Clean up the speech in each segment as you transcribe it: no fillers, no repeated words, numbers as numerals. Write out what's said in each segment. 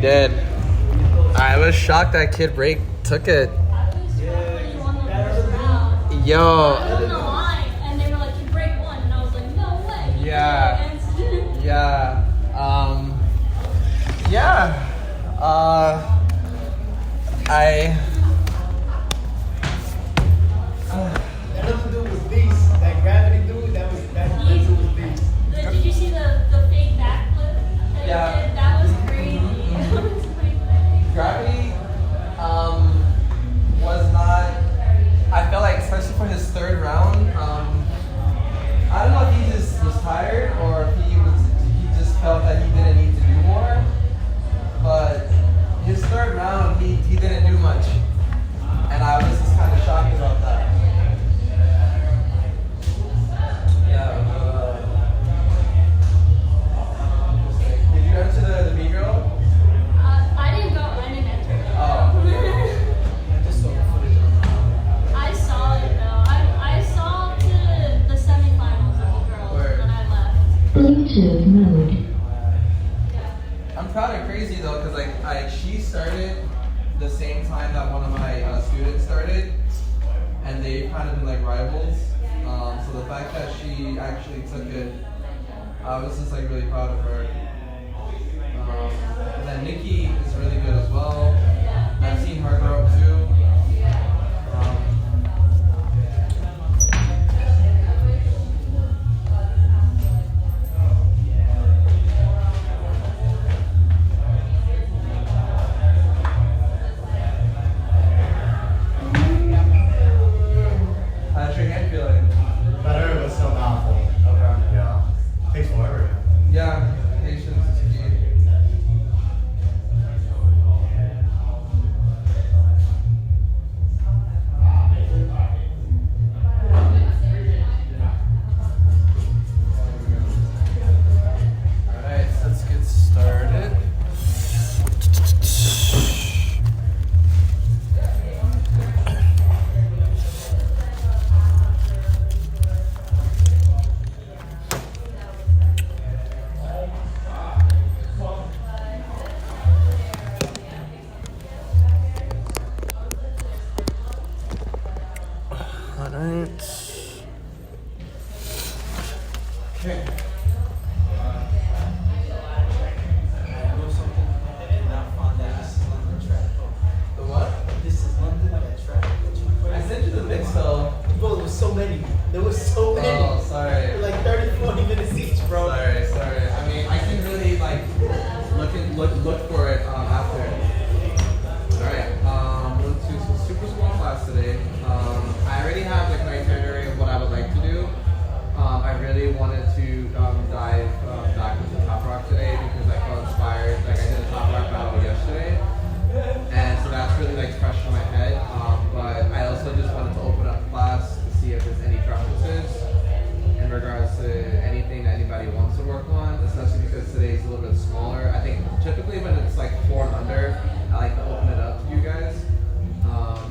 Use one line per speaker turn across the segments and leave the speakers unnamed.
did. I was shocked that Kid Break took it. Yo.
I was on the line, and they were like, Kid Break won, and I was like, no way.
Yeah. Yeah. Yeah.
That other dude was beast. That gravity dude, that dude was beast.
Did you see the fake backflip?
Yeah.
That was crazy. That was pretty funny.
Gravity was not. I felt like, especially for his third round, I don't know if he just was tired or if he just felt that he didn't need to do more. But his third round, he didn't do much, and I was just kind of shocked about that. Yeah. Did you go to the B girl?
I didn't go. I didn't enter.
Oh.
I just saw the footage on
I saw it though. I saw the semifinals of the girls
Word.
when I left.
Bluetooth mode.
I'm kind of crazy though, because like she started the same time that one of my students started, and they've kind of been like rivals. So the fact that she actually took it, I was just like really proud of her. And then Nikki is really good as well. I've seen her grow up too. How's your hand feeling?
Better, but still not full. Okay. Yeah. Takes forever.
Yeah, patience is key. Alright, so let's get started. Alright. Okay. The what?
This is London, that track that you put.
I sent you the mix though.
Bro, there was so many. There was so many.
Oh, sorry.
Like 30, 40 minutes each, bro.
Sorry. I mean, I can really like look for it after. All right. We'll do some super small class today. I already have like my itinerary of what I would like to do. I really wanted to dive back into Top Rock today because I felt inspired. Like I did a Top Rock battle yesterday, and so that's really like fresh in my head. But I also just wanted to open up class to see if there's any preferences in regards to anything that anybody wants to work on, especially because today's a little bit smaller. I think typically when it's like 4 and under, I like to open it up to you guys.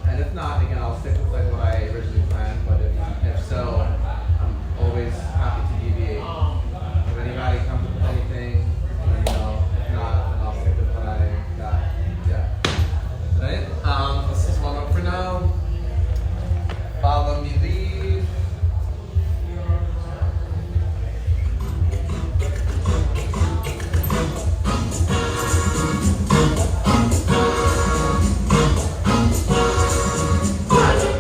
And if not, again, I'll stick with like what I originally planned. But if so, I'm always happy to deviate. If anybody comes up with anything, you know, if not, then I'll stick with what I got. Yeah. Right? Let's just warm up for now. Follow me, lead.
Bluetooth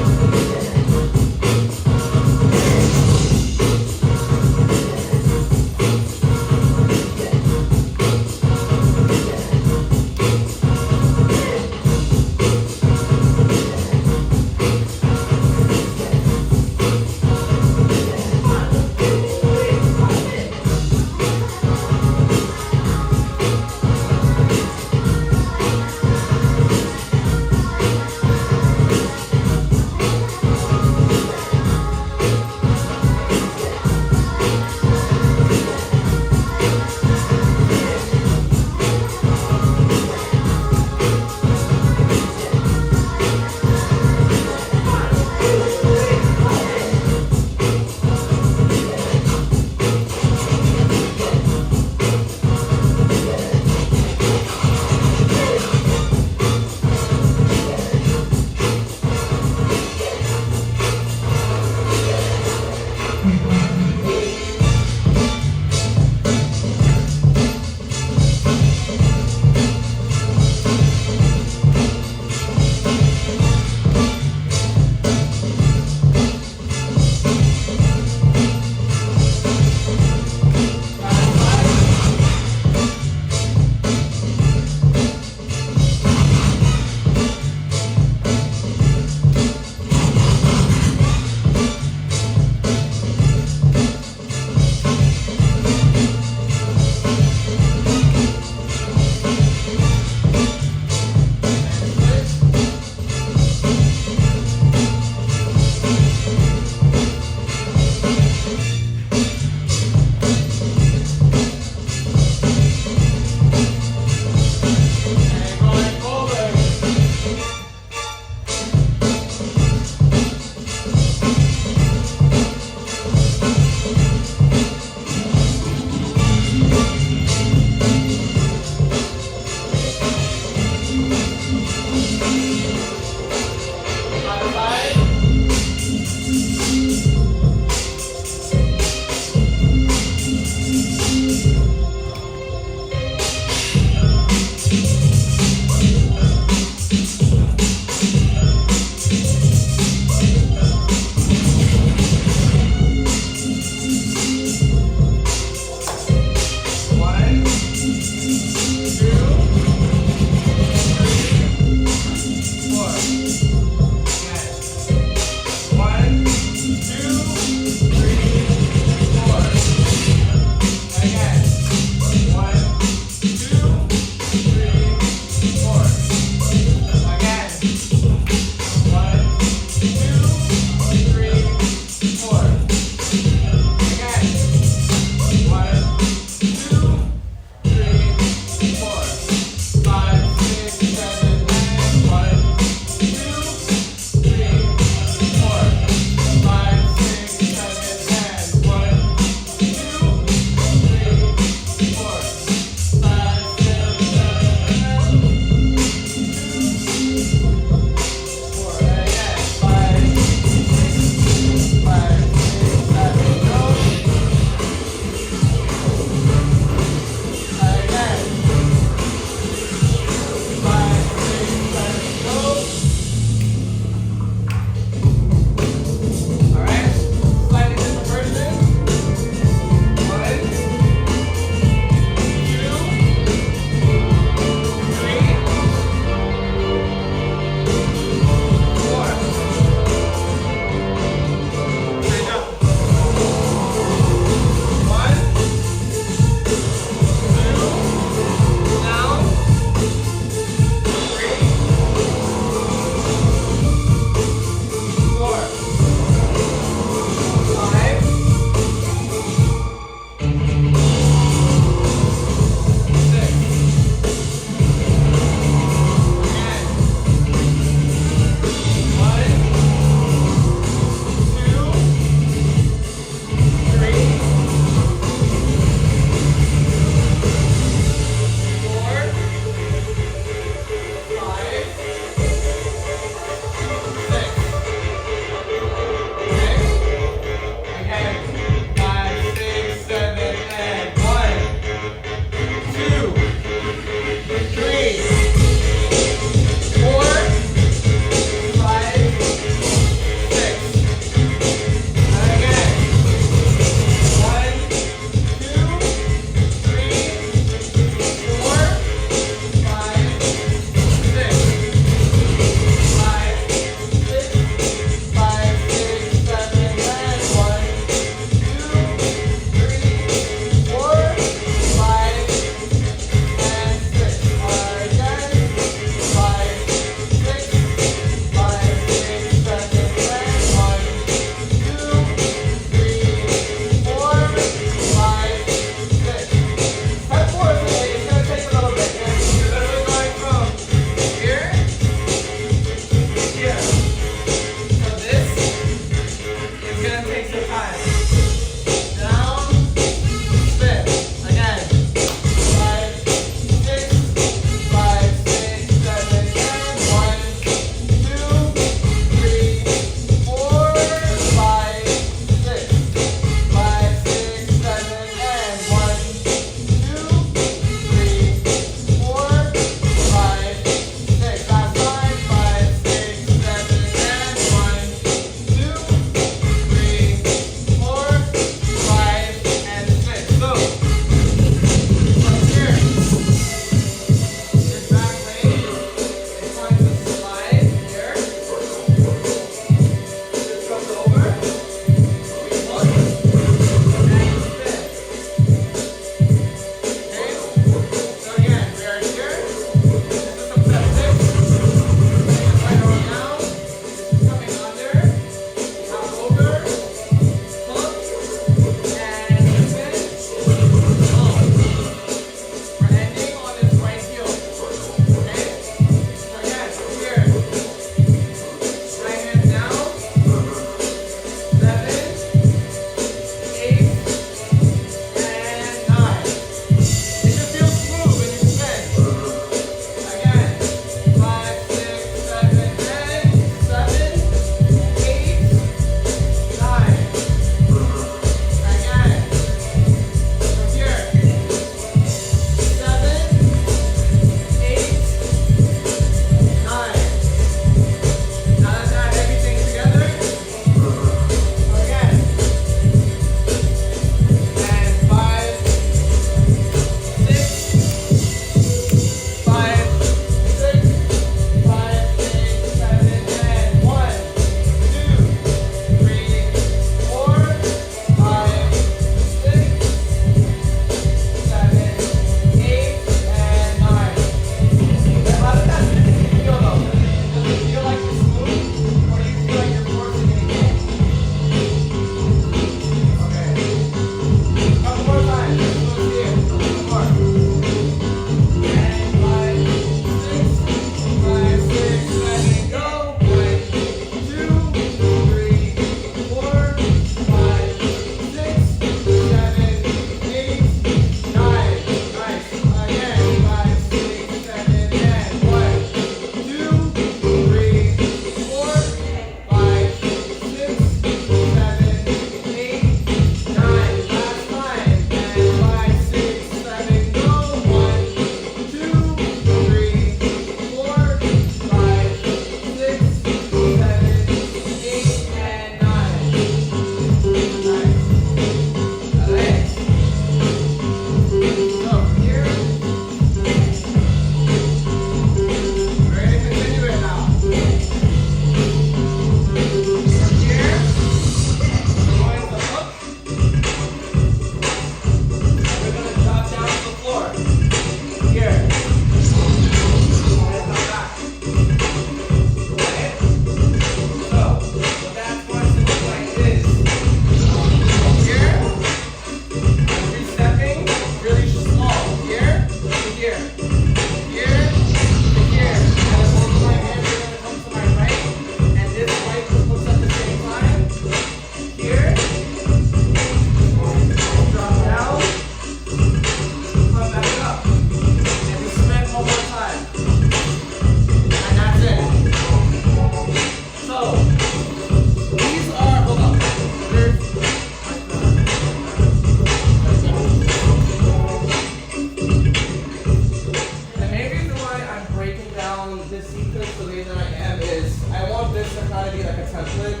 this sequence the way that I am is I want this to kind of be like a template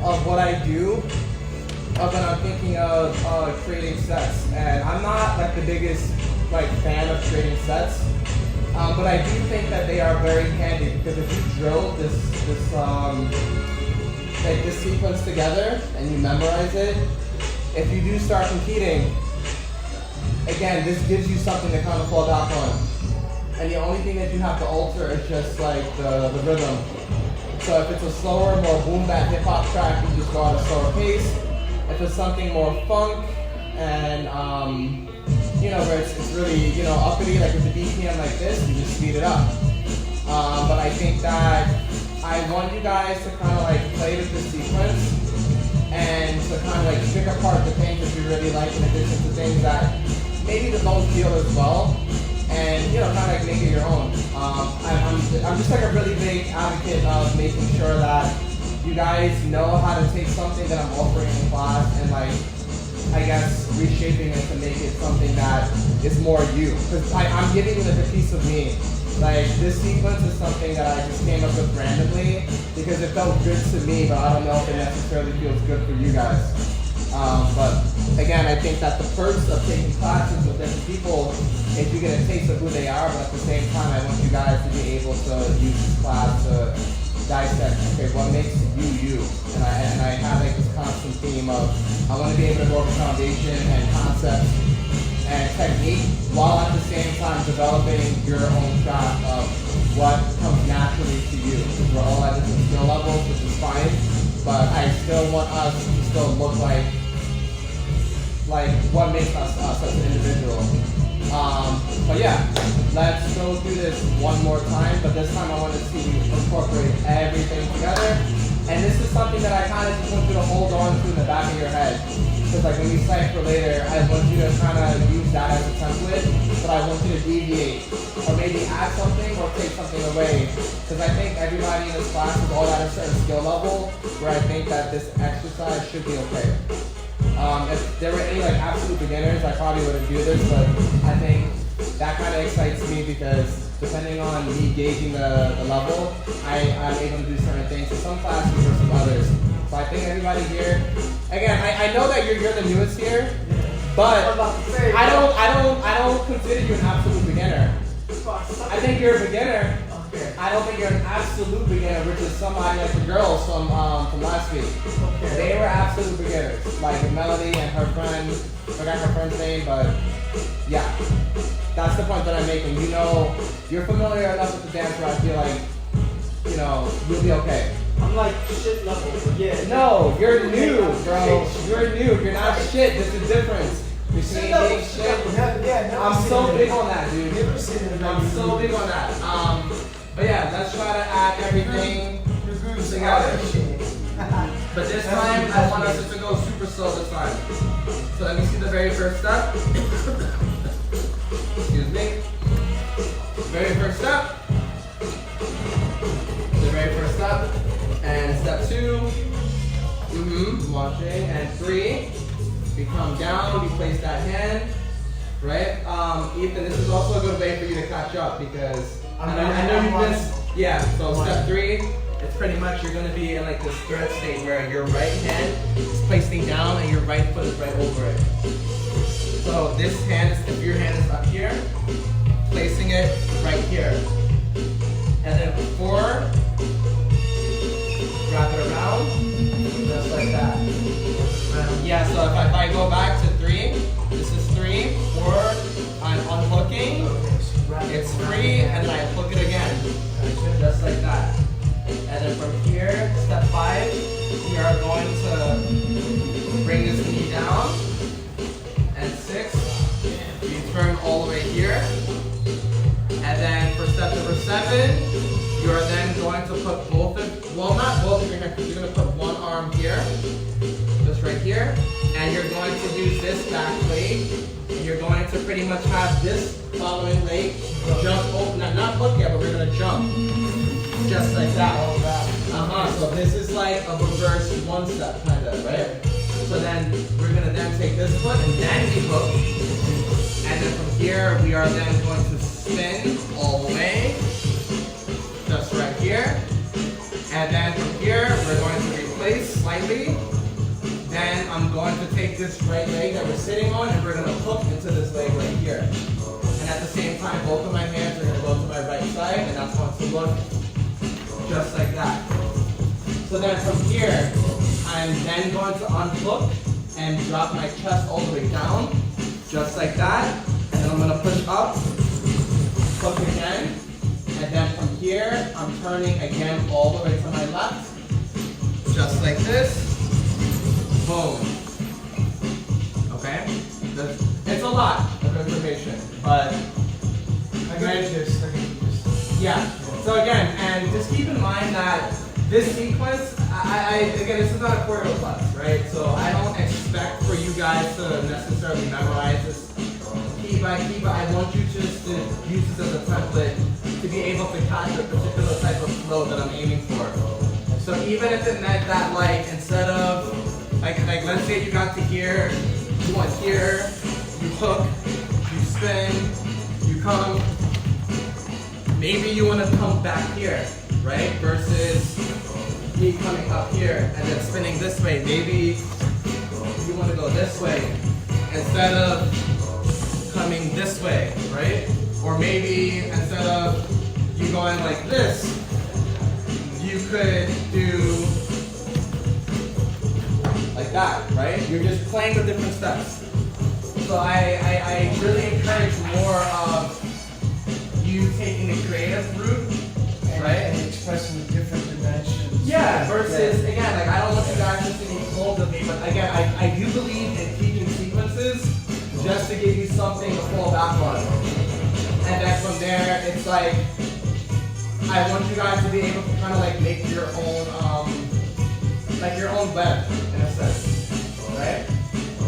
of what I do when I'm thinking of creating sets. And I'm not like the biggest like fan of creating sets, but I do think that they are very handy because if you drill this sequence together and you memorize it, if you do start competing, again, this gives you something to kind of fall back on. And the only thing that you have to alter is just like the rhythm. So if it's a slower, more boom bap hip hop track, you just go at a slower pace. If it's something more funk and you know, where it's really, you know, uppity, like with the BPM like this, you just speed it up. But I think that I want you guys to kind of like play with the sequence and to kind of like pick apart the things that you really like in addition to things that maybe they don't feel as well, and you know, kind of like make it your own. I'm just like a really big advocate of making sure that you guys know how to take something that I'm offering in class and like, I guess, reshaping it to make it something that is more you. Because I'm giving you like a piece of me. Like this sequence is something that I just came up with randomly because it felt good to me, but I don't know if it necessarily feels good for you guys. But again, I think that the perks of taking classes with different people is you get a taste of who they are, but at the same time, I want you guys to be able to use this class to dissect, okay, what makes you, you? And I have like this constant theme of I want to be able to go over foundation and concepts and technique while at the same time developing your own craft of what comes naturally to you. Because we're all at different skill levels, which is fine, but I still want us to still look like what makes us as an individual. But yeah, let's go through this one more time, but this time I want to see you incorporate everything together. And this is something that I kind of just want you to hold on to in the back of your head. Because like when we cite for later, I want you to kind of use that as a template, but I want you to deviate or maybe add something or take something away. Because I think everybody in this class is all at a certain skill level where I think that this exercise should be okay. If there were any like absolute beginners, I probably wouldn't do this, but I think that kind of excites me because depending on me gauging the level, I'm able to do certain things in some classes versus some others. So I think everybody here, again, I know that you're the newest here, but I don't consider you an absolute beginner. I think you're a beginner. I don't think you're an absolute beginner, which is somebody like the girls from last week. They were absolute beginners, like Melody and her friend. I forgot her friend's name, but yeah, that's the point that I'm making. You know, you're familiar enough with the dance where I feel like, you know, you'll be okay.
I'm like shit level, but yeah.
No, you're new, bro. You're new. You're not shit. There's a difference. You're seeing big shit. I'm so big on that, dude. I'm so big on that. But yeah, let's try to add everything together. But this time, I want us to go super slow this time. So let me see the very first step. Excuse me. Very first step. The very first step. And step 2. Watching. And 3. We come down, we place that hand. Right? Ethan, this is also a good way for you to catch up because I know you missed. Yeah, so step 3, it's pretty much you're going to be in like this third state where your right hand is placing down and your right foot is right over it. So this hand, if your hand is up here, placing it right here. And then 4, wrap it around, just like that. Yeah, so if I go back to 3, this is 3, 4, I'm unhooking. It's free, and then I hook it again, just like that. And then from here, step 5, we are going to bring this knee down. And 6, you turn all the way here. And then for step number 7, you are then going to put not both of your hands, you're going to put one arm here, just right here. And you're going to use this back leg. And you're going to pretty much have this following leg jump open. Not hook yet, but we're going to jump. Just like that. So this is like a reverse one step, kind of, right? So then we're going to then take this foot and then we hook. And then from here, we are then going to spin all the way. behind me. Then I'm going to take this right leg that we're sitting on and we're going to hook into this leg right here. And at the same time, both of my hands are going to go to my right side, and that's going to look just like that. So then from here, I'm then going to unhook and drop my chest all the way down, just like that. And then I'm going to push up, hook again, and then from here, I'm turning again all the way to my left, just like this. Boom. Okay? It's a lot of information, but yeah. So again, and just keep in mind that this sequence, again, this is not a choreo class, right? So I don't expect for you guys to necessarily memorize this key by key, but I want you just to use this as a template to be able to catch a particular type of flow that I'm aiming for. So even if it meant that, like, instead of like let's say you got to here, you want here, you hook, you spin, you come. Maybe you want to come back here, right? Versus me coming up here and then spinning this way. Maybe you want to go this way instead of coming this way, right? Or maybe instead of you going like this, you could do like that, right? You're just playing with different steps. So I really encourage more of you taking the creative route, right?
And expressing the different dimensions.
Yeah, versus, again, like I don't want you guys just to be close with me, but again, I do believe in teaching sequences just to give you something to fall back on. And then from there, it's like, I want you guys to be able to kind of like make your own, like your own web, in a sense, right?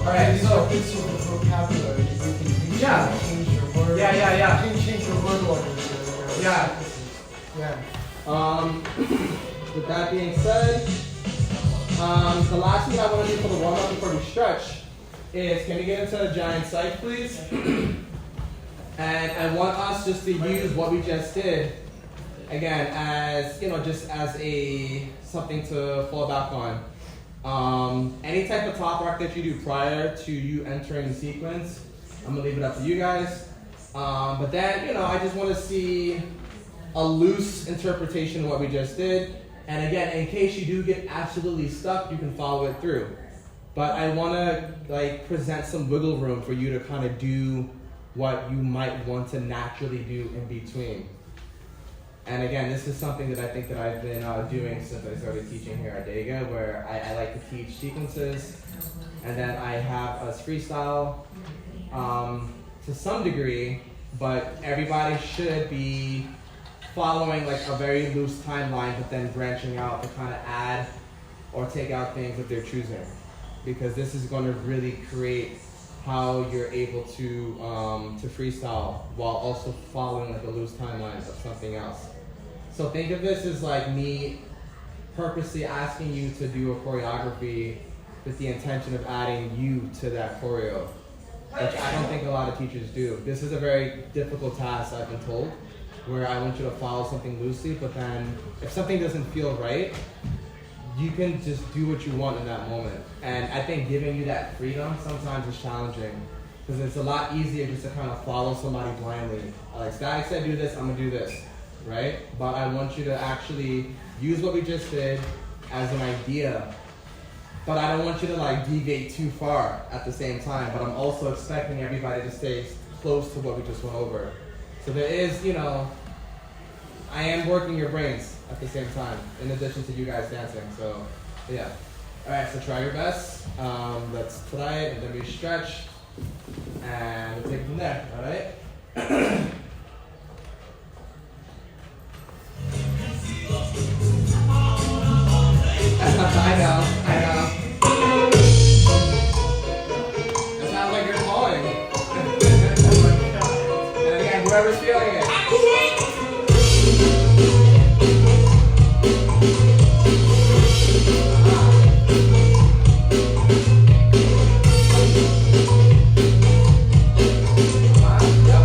All right, so
it's your vocabulary. You can change your word.
Yeah.
You can change your word orders.
Yeah.
Yeah.
With that being said, the last thing I want to do for the warm up before we stretch is, can we get into a giant psych, please? And I want us just to use what we just did again as, just as something to fall back on. Any type of top rock that you do prior to you entering the sequence, I'm gonna leave it up to you guys. But then, I just want to see a loose interpretation of what we just did. And again, in case you do get absolutely stuck, you can follow it through. But I want to present some wiggle room for you to kind of do what you might want to naturally do in between. And again, this is something that I think that I've been doing since I started teaching here at Modega, where I like to teach sequences, and then I have us freestyle to some degree, but everybody should be following like a very loose timeline, but then branching out to kind of add or take out things that they're choosing, because this is going to really create how you're able to freestyle while also following like a loose timeline of something else. So think of this as like me purposely asking you to do a choreography with the intention of adding you to that choreo, which I don't think a lot of teachers do. This is a very difficult task, I've been told, where I want you to follow something loosely, but then if something doesn't feel right, you can just do what you want in that moment. And I think giving you that freedom sometimes is challenging, because it's a lot easier just to kind of follow somebody blindly. Like Static said, do this, I'm gonna do this, right? But I want you to actually use what we just did as an idea, but I don't want you to like deviate too far at the same time, but I'm also expecting everybody to stay close to what we just went over. So there is, I am working your brains at the same time, in addition to you guys dancing, so yeah. All right, so try your best. Let's try it, and then we stretch, and we'll take it from there, all right? I know. It sounds like you're falling. And again, whoever's feeling it. Yep.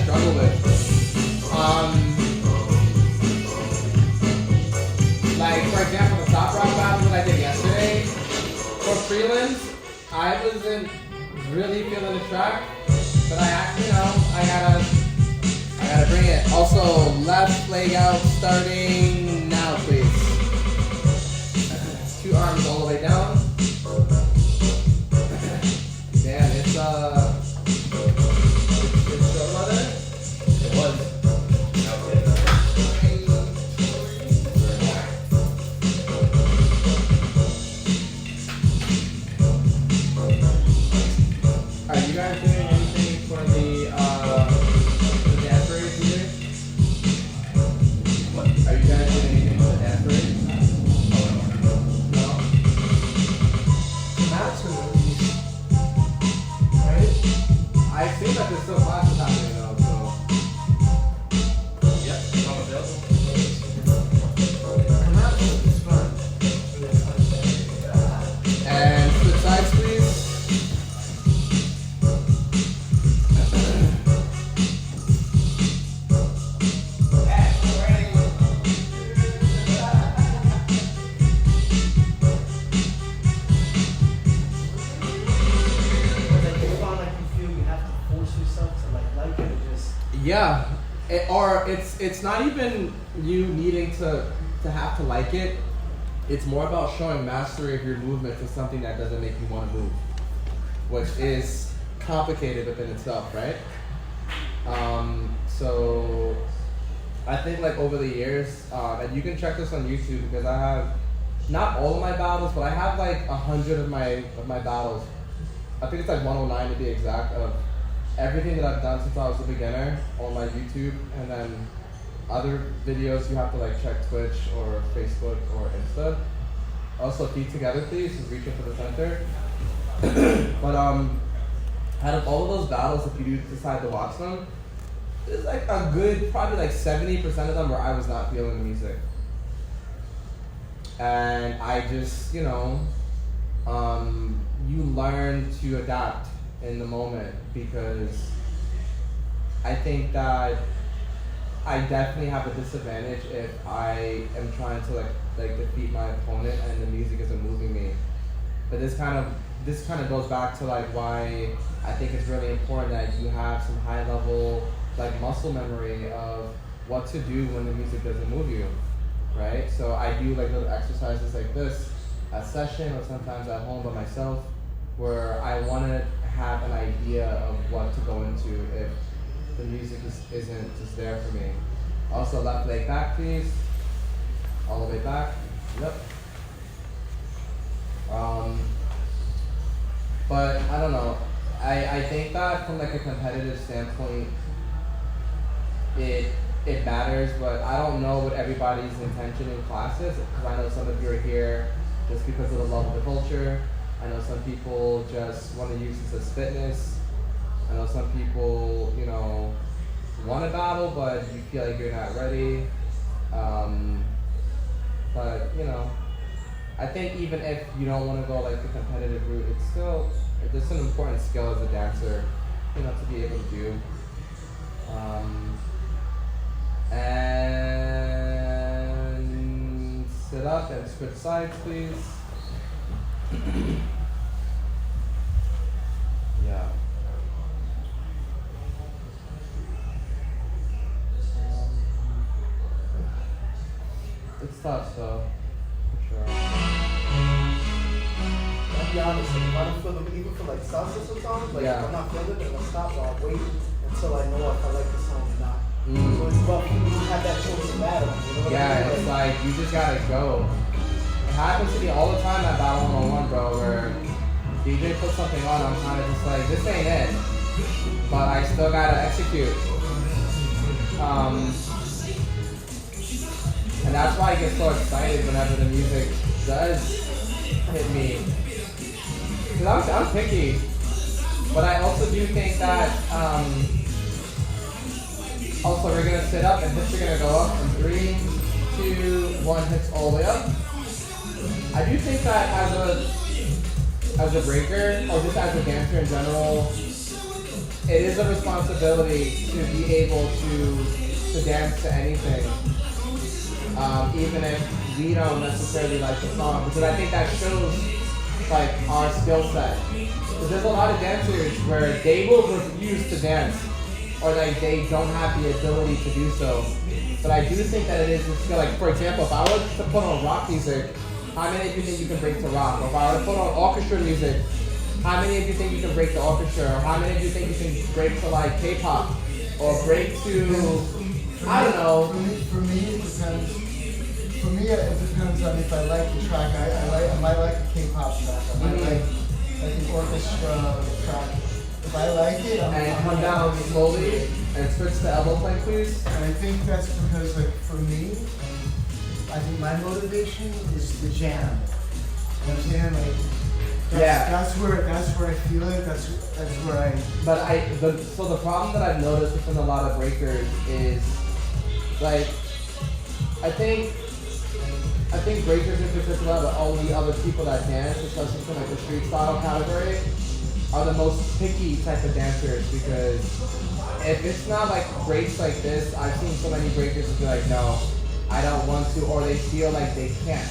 struggle with. Like for example, the stop rock battle that I did yesterday for prelims, I wasn't really feeling the track, but I gotta bring it. Also, left leg out starting now, please. 2 arms all the way down. Damn, it's short leather. It was. Are you guys doing anything for the dance parade today? What? Are you guys doing anything for the dance parade? No?
Not to release. Right?
I think that there's still classes happening though, so. Yep, it's all available.
Come out to it's fun.
And switch sides, please. Yeah, it's not even you needing to have to like it. It's more about showing mastery of your movement to something that doesn't make you want to move, which is complicated within itself, right? So I think like over the years, and you can check this on YouTube because I have not all of my battles, but I have like 100 of my battles. I think it's like 109 to be exact of everything that I've done since I was a beginner on my YouTube, and then other videos you have to like check Twitch or Facebook or Insta. Also feet together please, just reaching for the center. But out of all of those battles, if you do decide to watch them, there's like a good, probably like 70% of them where I was not feeling the music. And I just, you learn to adapt in the moment, because I think that I definitely have a disadvantage if I am trying to like defeat my opponent and the music isn't moving me. But this kind of goes back to like why I think it's really important that you have some high level like muscle memory of what to do when the music doesn't move you, right? So I do like little exercises like this at session or sometimes at home by myself, where I want to have an idea of what to go into if the music isn't just there for me. Also, left leg back, please. All the way back. Yep. But I don't know. I think that from like a competitive standpoint, it matters, but I don't know what everybody's intention in class is, because I know some of you are here just because of the love of the culture. I know some people just want to use this as fitness. I know some people, want to battle, but you feel like you're not ready. But, I think even if you don't want to go like the competitive route, it's an important skill as a dancer, to be able to do. And sit up and switch sides, please. Yeah. It's tough, so for sure.
I'll be honest, if I don't feel even for like salsa songs, like
Yeah.
if I'm not feeling it, I'll stop or I'll wait until I know if I like the song or not.
Mm.
So it's rough. You have that choice of battle. You know what
Yeah,
I mean?
it's like you just gotta go. It happens to me all the time at Battle 101, bro, where DJ puts something on, I'm kind of just like, this ain't it. But I still gotta execute. And that's why I get so excited whenever the music does hit me. Because I'm picky. But I also do think that, also we're gonna sit up and hits are gonna go up in 3, 2, 1, hits all the way up. I do think that as a breaker, or just as a dancer in general, it is a responsibility to be able to dance to anything, even if we don't necessarily like the song, because I think that shows like our skill set. Because there's a lot of dancers where they will refuse to dance, or like they don't have the ability to do so. But I do think that it is a skill. Like for example, if I were to put on rock music, how many of you think you can break to rock? Or if I were to put on orchestra music, how many of you think you can break to orchestra? Or how many of you think you can break to like K-pop? Or break to, I don't know.
For me, it depends. For me, it depends on if I like the track. I might like a K-pop track. I might like an orchestra track. If I like it,
And come down slowly and switch to elbow play, please.
And I think that's because, like, for me, I think my motivation is the jam. You know what I'm saying? Like, that's where I feel it. That's where I.
But so the problem that I've noticed within a lot of breakers is, like, I think breakers in particular, but all the other people that dance, especially from like the street style category, are the most picky type of dancers, because if it's not like breaks like this, I've seen so many breakers who be like, no, I don't want to, or they feel like they can't,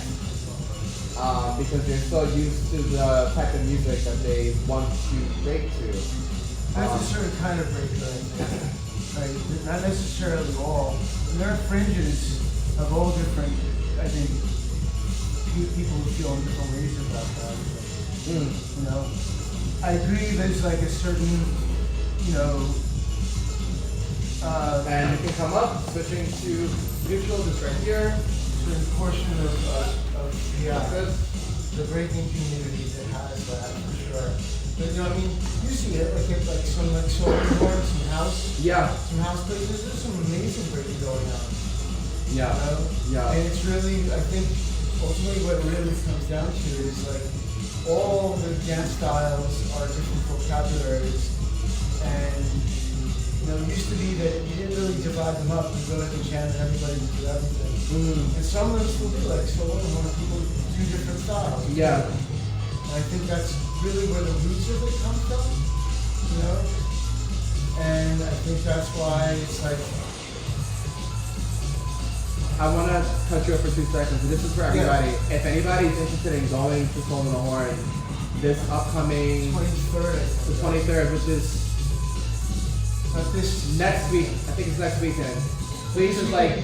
because they're so used to the type of music that they want to break to.
That's a certain kind of breaker, I think. Right? Not necessarily all. And there are fringes of all different, I think, people who feel in different ways about that. You know, I agree. There's like a certain, you know.
And you can come up, switching to neutral, just right here.
Certain portion of
Like this.
the breaking community that has that for sure. But you know, I mean, you see it like if like some house,
Yeah.
some house places. There's some amazing breaking going on.
Yeah.
You know?
Yeah.
And it's really, I think, ultimately what it really comes down to is like all the dance styles are different vocabularies, and you know, it used to be that you didn't really divide them up. You go to the jam and everybody would do everything. And some of them still do like so when people do different styles.
Yeah.
And I think that's really where the roots of it come from, you know? And I think that's why it's like.
I want to cut you up for 2 seconds. This is for everybody. Yeah. If anybody's interested in going to Soul in the Horn, this upcoming
23rd,
the 23rd, which is
this
next week. I think it's next weekend. Please just like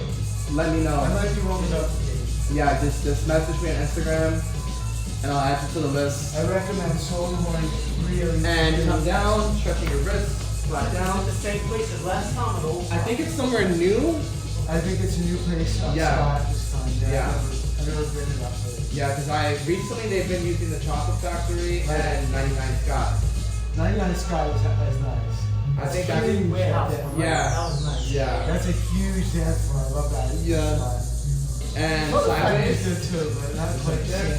let me know.
I might be wrong about the date.
Yeah, just message me on Instagram, and I'll add you to the list.
I recommend Soul in the Horn really.
And come down, stretching your wrists, flat down.
The same place as last time.
I think it's somewhere new.
I think it's a new place on spot this time.
Yeah.
I've never been to that place.
Yeah, because recently they've been using the Chocolate Factory and 99 Scott.
99 Sky was nice.
I think that's
huge.
Warehouse.
Yeah.
That was nice.
Yeah.
That's a huge dance floor. I love that.
Yeah. And
Well, the fact is
sideways.
good too, but not quite the same.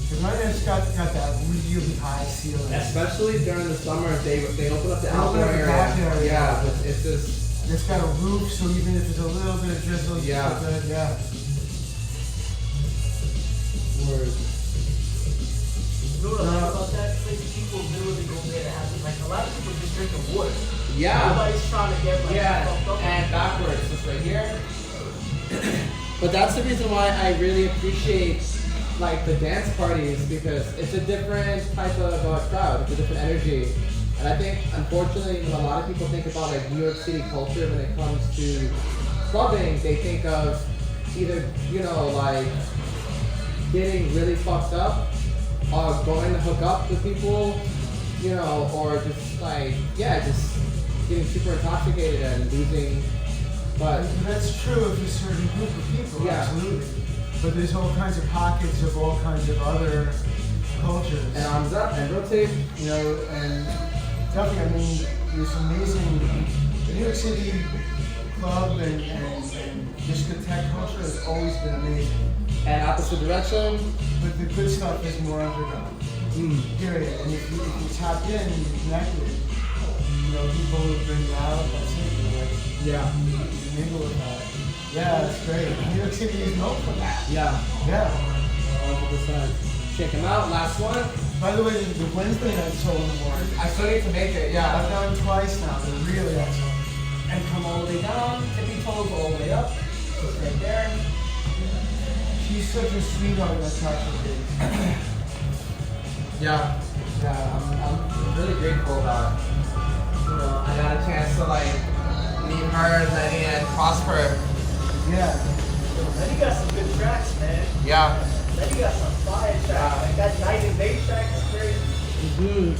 Because 99 Scott's got that really high ceiling.
Especially during the summer, they open up the
They open
outdoor
up the
area.
back area.
Yeah, it's just.
It's got a roof, so even if there's a little bit of drizzle, it's
Yeah.
still good. Yeah.
Word.
You know what I like about that place? People literally go there to have it. Like a lot of people just drinking water.
Yeah.
Everybody's trying to get like fucked up.
And backwards, just right here. But that's the reason why I really appreciate like the dance parties, because it's a different type of crowd, it's a different energy. And I think, unfortunately, when a lot of people think about like New York City culture when it comes to clubbing, they think of either, you know, like getting really fucked up, or going to hook up with people, you know, or just like, yeah, just getting super intoxicated and losing. But
That's true of a certain group of people,
Yeah.
absolutely. But there's all kinds of pockets of all kinds of other cultures.
and arms up and rotate.
You know, and definitely, I mean, there's amazing, the New York City club and discotheque culture has always been amazing.
And opposite direction.
But the good stuff is more underground. Period. And if you tap in and you connect with, you know, people who bring you out, that's it. You know, like,
Yeah.
you mingle with that. Yeah, it's great. New York City is known for that.
Yeah.
Yeah.
100%. Check them out. Last one.
By the way, the Wednesday night show in the morning,
I still need to make it, yeah.
I've done twice now. They're really excellent.
And come all the way down, tippy toes all the way up. Just right there.
She's such a sweetheart, that Tasha is.
Yeah, I'm really grateful that, you know, I got a chance to like meet her, Lenny, and Prosper.
Yeah.
Then you got some good tracks, man.
Yeah.
Then you got some fire tracks. Like that Night and Day track is crazy.
Mm-hmm.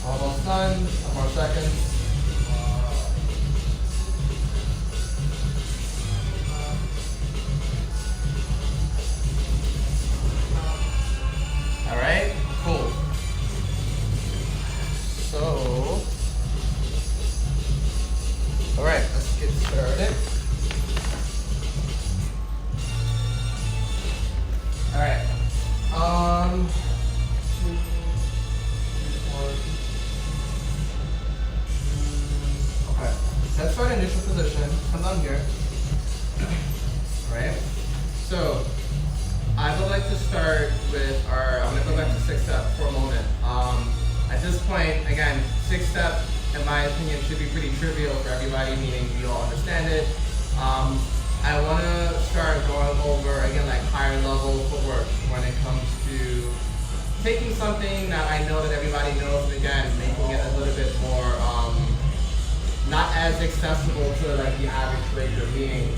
Almost done. Some more seconds. All right. Cool. So, all right. Let's get started. All right. 2, 3, 4. Okay. That's for an initial position. Come down here. Right? So, I would like to start with I'm going to go back to 6-step for a moment. At this point, again, 6-step, in my opinion, should be pretty trivial for everybody, meaning we all understand it. I want to start going over, again, like higher level footwork when it comes to taking something that I know that everybody knows, and again, making it a little bit more, not as accessible to like the average breaker, meaning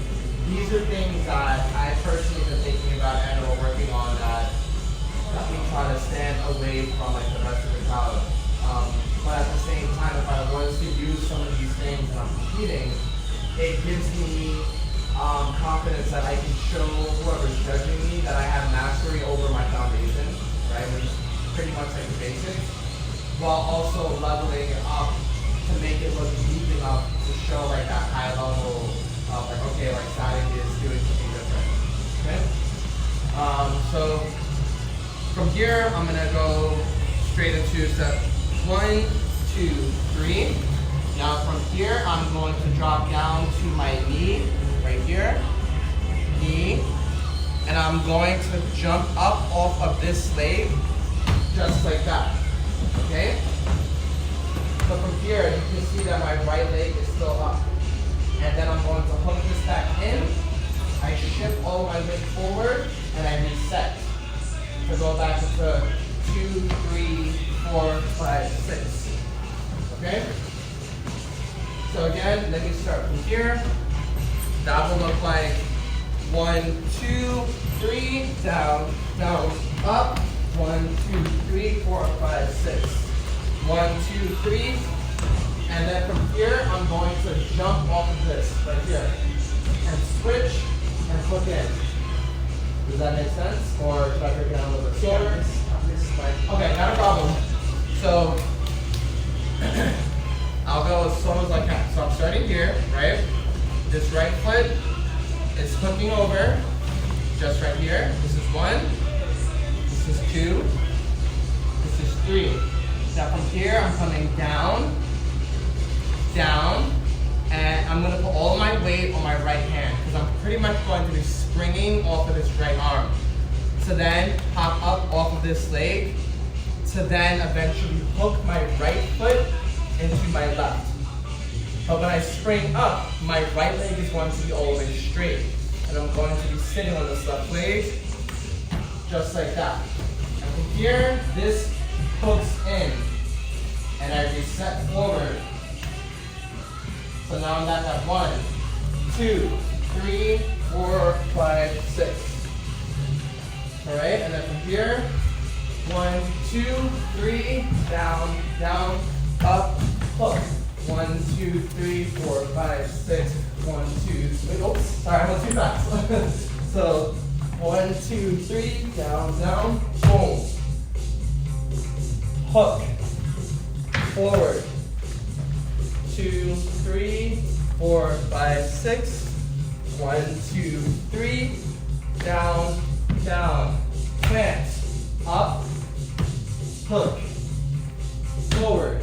these are things that I personally been thinking about and are working on that we try to stand away from like the rest of the crowd. But at the same time, if I was to use some of these things when I'm competing, it gives me confidence that I can show whoever's judging me that I have mastery over my foundation, right? Which is pretty much like the basics, while also leveling it up to make it look deep enough to show like that high level of like, okay, like Saturday is doing something different. Okay? So from here, I'm gonna go straight into step 1, 2, 3. Now from here, I'm going to drop down to my knee, right here, knee, and I'm going to jump up off of this leg, just like that. Okay? So from here, you can see that my right leg is still up. And then I'm going to hook this back in. I shift all my weight forward, and I reset to go back to 2, 3, 4, 5, 6. Okay? So again, let me start from here. That will look like 1, 2, 3, down, down, up. 1, 2, 3, 4, 5, 6. 1, 2, 3. And then from here, I'm going to jump off of this right here and switch and hook in. Does that make sense? Or should I break it down a little bit slower? Okay, not a problem. So I'll go as slow as I can. So I'm starting here, right? This right foot is hooking over, just right here. This is 1, this is 2, this is 3. Now from here, I'm coming down, down, and I'm gonna put all my weight on my right hand because I'm pretty much going to be springing off of this right arm. To then hop up off of this leg, to then eventually hook my right foot into my left. But when I spring up, my right leg is going to be all the way straight. And I'm going to be sitting on this left leg, just like that. And from here, this hooks in, and I reset forward. So now I'm back at 1, 2, 3, 4, 5, 6. All right, and then from here, 1, 2, 3, down, down, up, hook. 1, 2, 3, 4, 5, 6. 1, 2, 3. Oops, sorry, I went too fast. So 1, 2, 3, down, down, boom. Hook. Forward. 2, 3, 4, 5, 6. 1, 2, 3. down, down, plant, up, hook, forward,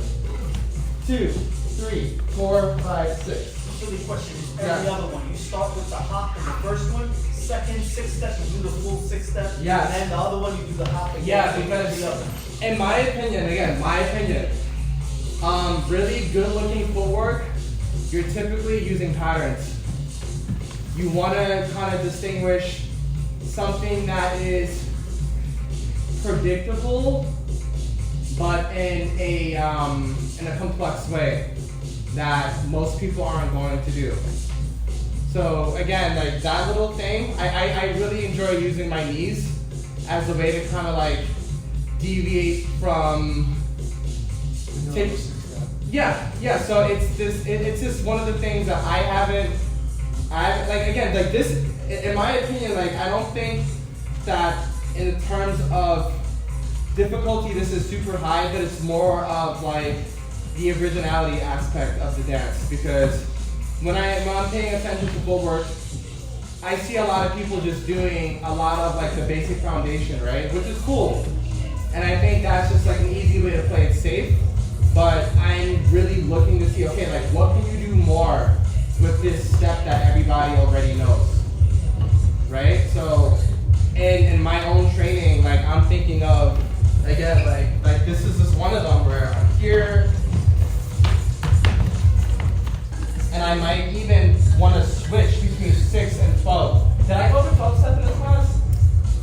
2, 3, 4, 5, 6.
Silly question. Every other one, you start with the hop in the first one, second 6 step, you do the full 6 step,
Yes.
and then the other one you do the hop again.
Yeah,
so you do the
because
other.
in my opinion, again, really good looking footwork, you're typically using patterns. You want to kind of distinguish something that is predictable, but in a complex way that most people aren't going to do. So again, like that little thing, I really enjoy using my knees as a way to kind of like deviate from. Yeah. So it's just one of the things that I haven't like again like this. In my opinion, like I don't think that in terms of difficulty this is super high, but it's more of like the originality aspect of the dance, because when I'm paying attention to footwork, I see a lot of people just doing a lot of like the basic foundation, right? Which is cool. And I think that's just like an easy way to play it safe. But I'm really looking to see, okay, like what can you do more with this step that everybody already knows, right? So in my own training, like I'm thinking of, again, like this is just one of them where I'm here, and I might even want to switch between 6 and 12. Did I go to 12 step in this class?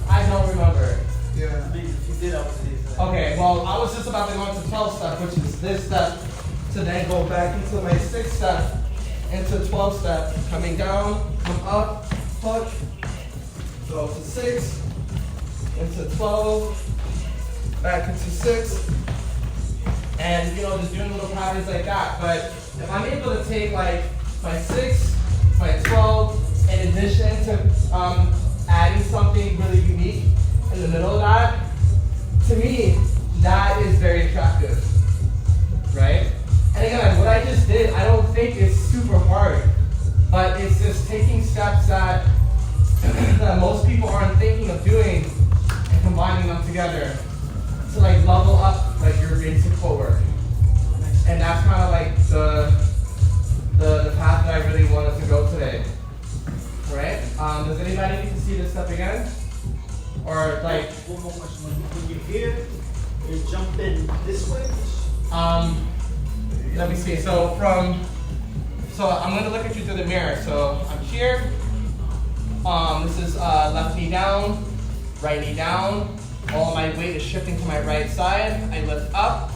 I don't remember.
Yeah.
If you did, I would say that.
Okay, well, I was just about to go into 12 step, which is this step, to then go back into my 6 step, into 12 step, coming down, come up, hook, go to 6, into 12, back into 6, and just doing little patterns like that. But if I'm able to take like my 6, my 12, in addition to adding something really unique in the middle of that, to me, that is very attractive, right? And again, what I just did, I don't think is super hard, but it's just taking steps that, that most people aren't thinking of doing and combining them together to like level up like your basic footwork. And that's kind of like the path that I really wanted to go today, right? Does anybody need to see this step again? Or like,
one more question. When you're here, you're jumping this way?
let me see. So I'm gonna look at you through the mirror. So I'm here. This is left knee down, right knee down. All my weight is shifting to my right side. I lift up.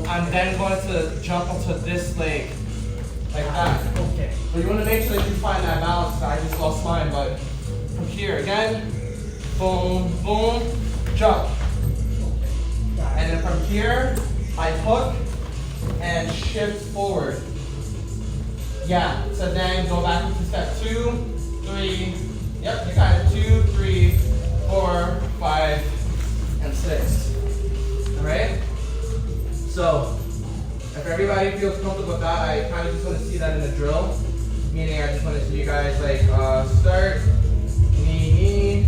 I'm then going to jump onto this leg, like that.
Okay.
But you want to make sure that you find that balance. I just lost mine, but from here again, boom, boom, jump. And then from here, I hook and shift forward. Yeah, so then go back into step 2, 3, yep, you got it, 2, 3, 4, 5, and 6. All right? So, if everybody feels comfortable with that, I kind of just want to see that in the drill. Meaning I just want to see you guys like start, knee,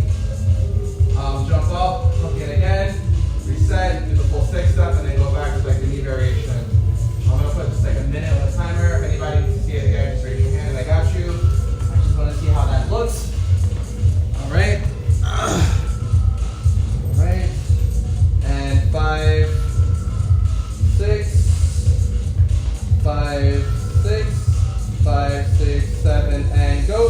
jump up, hook it again, reset, do the full 6 step, and then go back to like the knee variation. I'm going to put just like a minute on the timer. If anybody needs to see it again, just raise your hand and I got you. I just want to see how that looks. All right. All right. And 5, 6, 5, 6, 5, 6, 7, and go.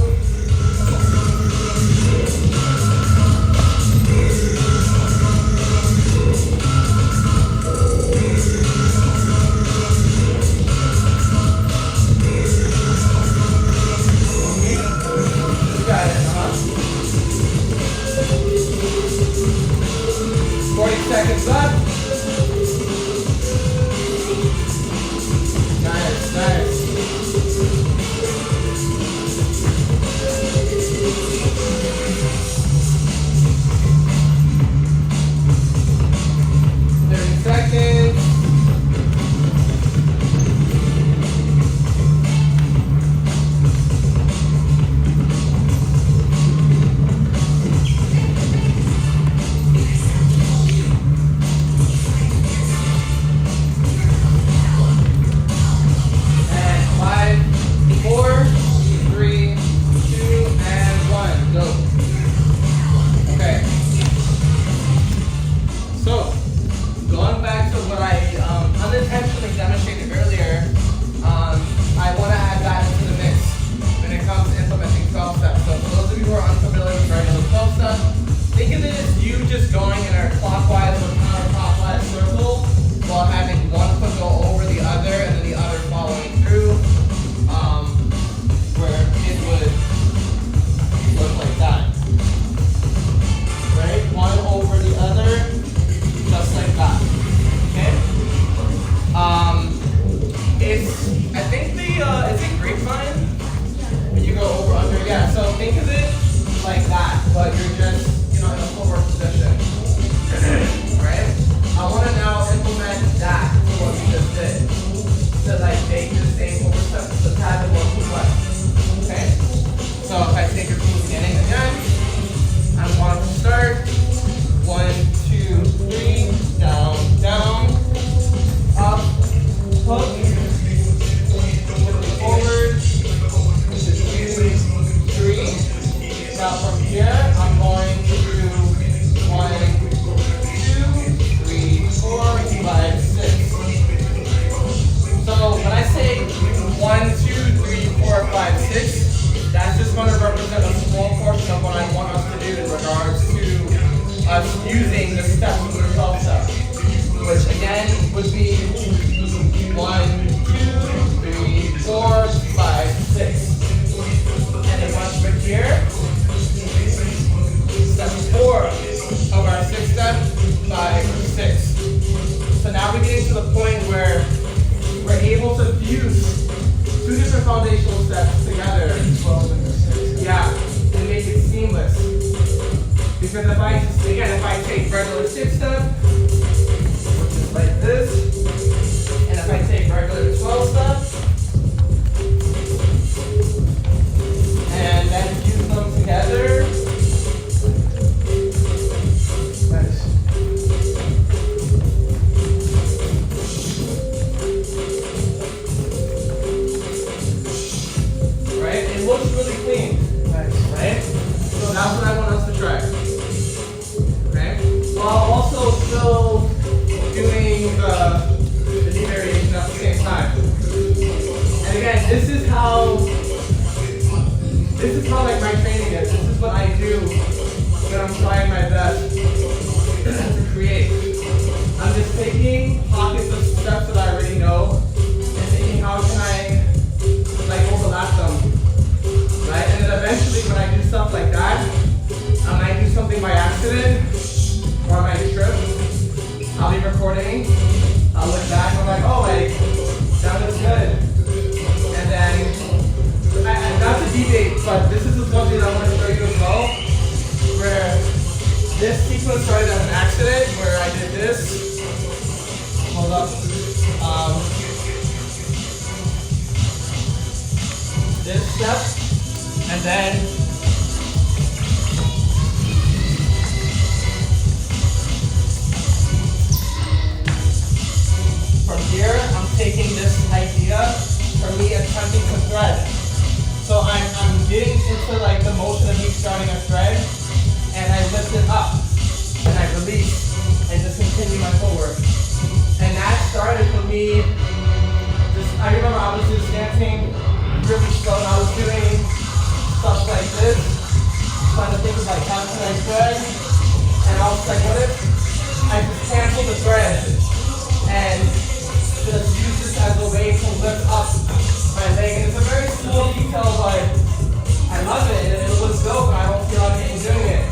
Yeah, so think of it like that, but you're just, in a forward position. Right? I want to now implement that to what we just did. To like make the same forward step just a tad bit more complex. Okay? So if I take it from the beginning again, I want to start 1, 2, 3, down, down, up, hook, forward, 2, 3. Now from here, I'm going to do 1, 2, 3, 4, 5, 6. So when I say 1, 2, 3, 4, 5, 6, that's just going to represent a small portion of what I want us to do in regards to us using the steps of the 12 step, which again would be 1, 2, 3, 4, 5, 6. And then once we're here, step 4 of our 6 step, 5, 6. So now we're getting to the point where we're able to fuse 2 different foundational steps together.
12 and 6.
Yeah, and make it seamless. Because if I take regular 6 step, which is like this, and if I take regular 12 step, and then fuse them together.
Nice.
Right? It looks really clean.
Nice.
Right? So that's what I want us to try. Okay? While also still doing the knee variation at the same time. And again, this is how like my training is. This is what I do when I'm trying my best to create. I'm just taking pockets of steps that I already know and thinking how can I like overlap them. Right? And then eventually when I do stuff like that, I might do something by accident or I might trip. I'll be recording. I'll look back and I'm like, oh, like, that looks good. And then, not to deviate, but this is just one thing I want to show you as well, where this sequence started as an accident, where I did this. Hold up. This step, and then from here, I'm taking this idea for me attempting to thread. So I'm getting into like the motion of me starting a thread, and I lift it up, and I release, and just continue my footwork. And that started for me, I remember I was just dancing really slow, and I was doing stuff like this, trying to think of like how can I thread, and I was like, what if I just cancel the thread, and just use this as a way to lift up my leg. And it's a very small detail, but I love it. And it looks dope, and I don't see a lot of people doing it.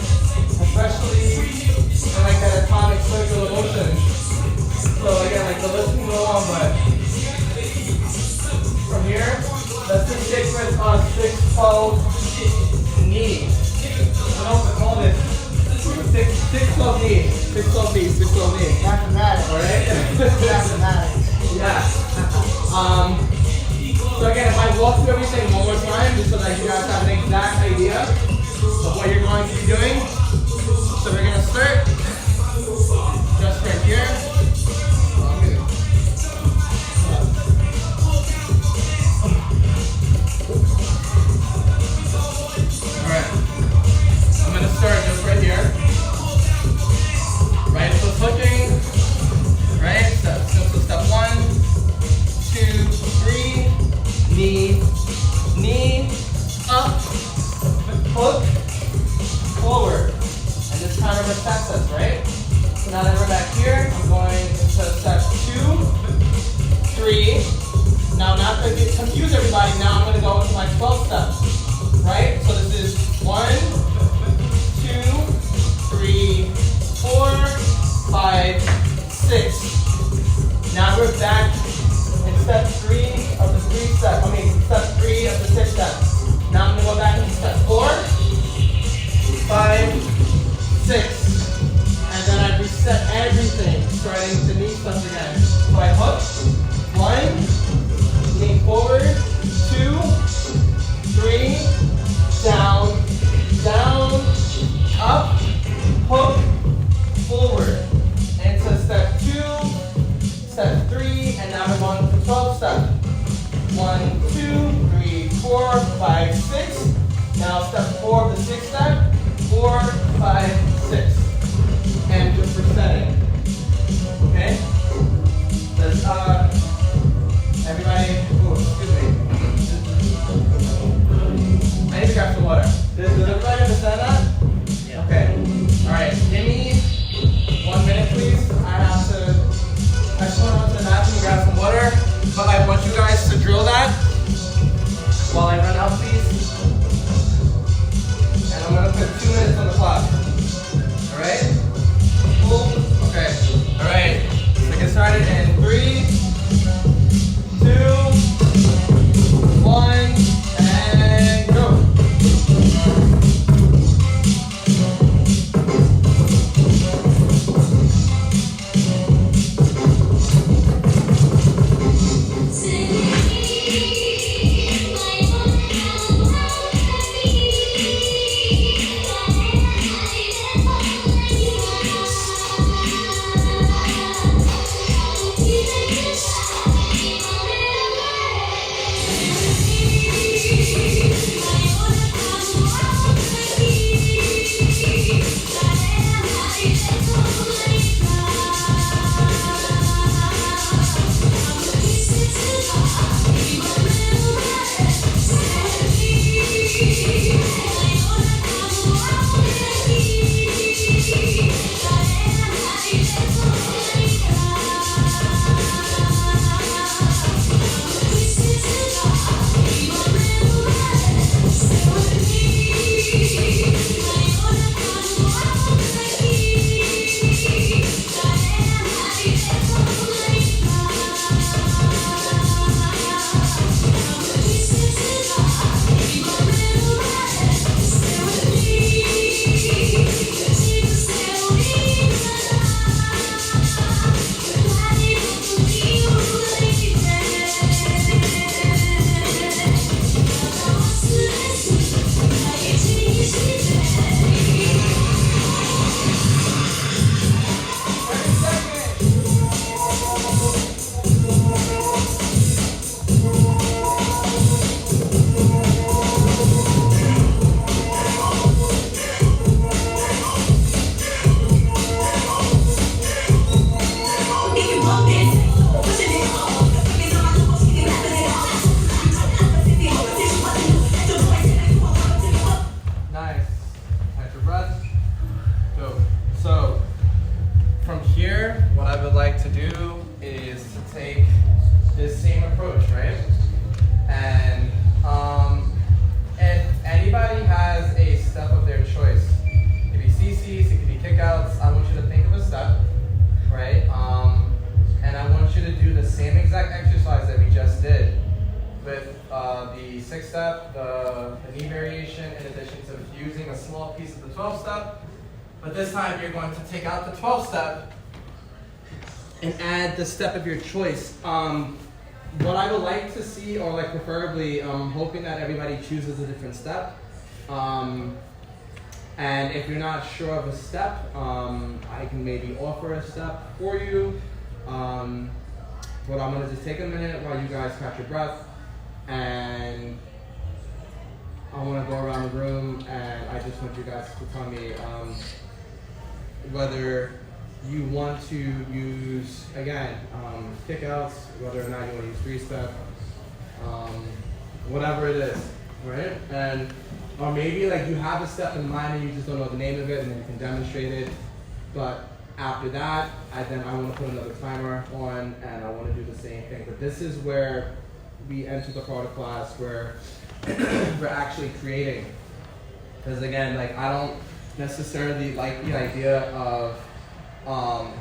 Especially in like that atomic circular motion. So again, like the list can go on, but from here, let's just stick with 6-12 knee. What else to call this? 6-12 knee. 6-12 knee. 6-12 knee.
Mathematics.
Alright?
Mathematics.
Yeah. So again, if I walk through everything one more time, just so that you guys have an exact idea of what you're going to be doing. So we're going to start just right here. Alright. I'm going to start just right here. Right, so flipping. Right, so step 1, 2, 3, knee, up, hook, forward. And this kind of resets us, right? So now that we're back here, I'm going into step 2, 3. Now not to get confused everybody, now I'm going to go into my 12 steps. Right? So this is 1, 2, 3, 4, 5, 6. Now we're back in step 3 of the 6 step. Now I'm going to go back into step Nice. Catch your breath. Go. So, from here, what I would like to do is to take this same approach, right? And if anybody has a step of their choice, it could be CCs, it could be kickouts. I want you to think of a step, right? And I want you to do the same exact exercise that we just did with the 6-step, the knee variation, in addition to fusing a small piece of the 12-step. But this time you're going to take out the 12-step and add the step of your choice. What I would like to see, or like preferably, hoping that everybody chooses a different step. And if you're not sure of a step, I can maybe offer a step for you. But I'm gonna just take a minute while you guys catch your breath, and I want to go around the room, and I just want you guys to tell me whether you want to use, again, kickouts, whether or not you want to use 3-step, whatever it is, right? And or maybe like you have a step in mind and you just don't know the name of it, and then you can demonstrate it. But after that, I want to put another timer on, and I want to do the same thing. But this is where we enter the part of class where we're actually creating. Because again, like I don't necessarily like the idea of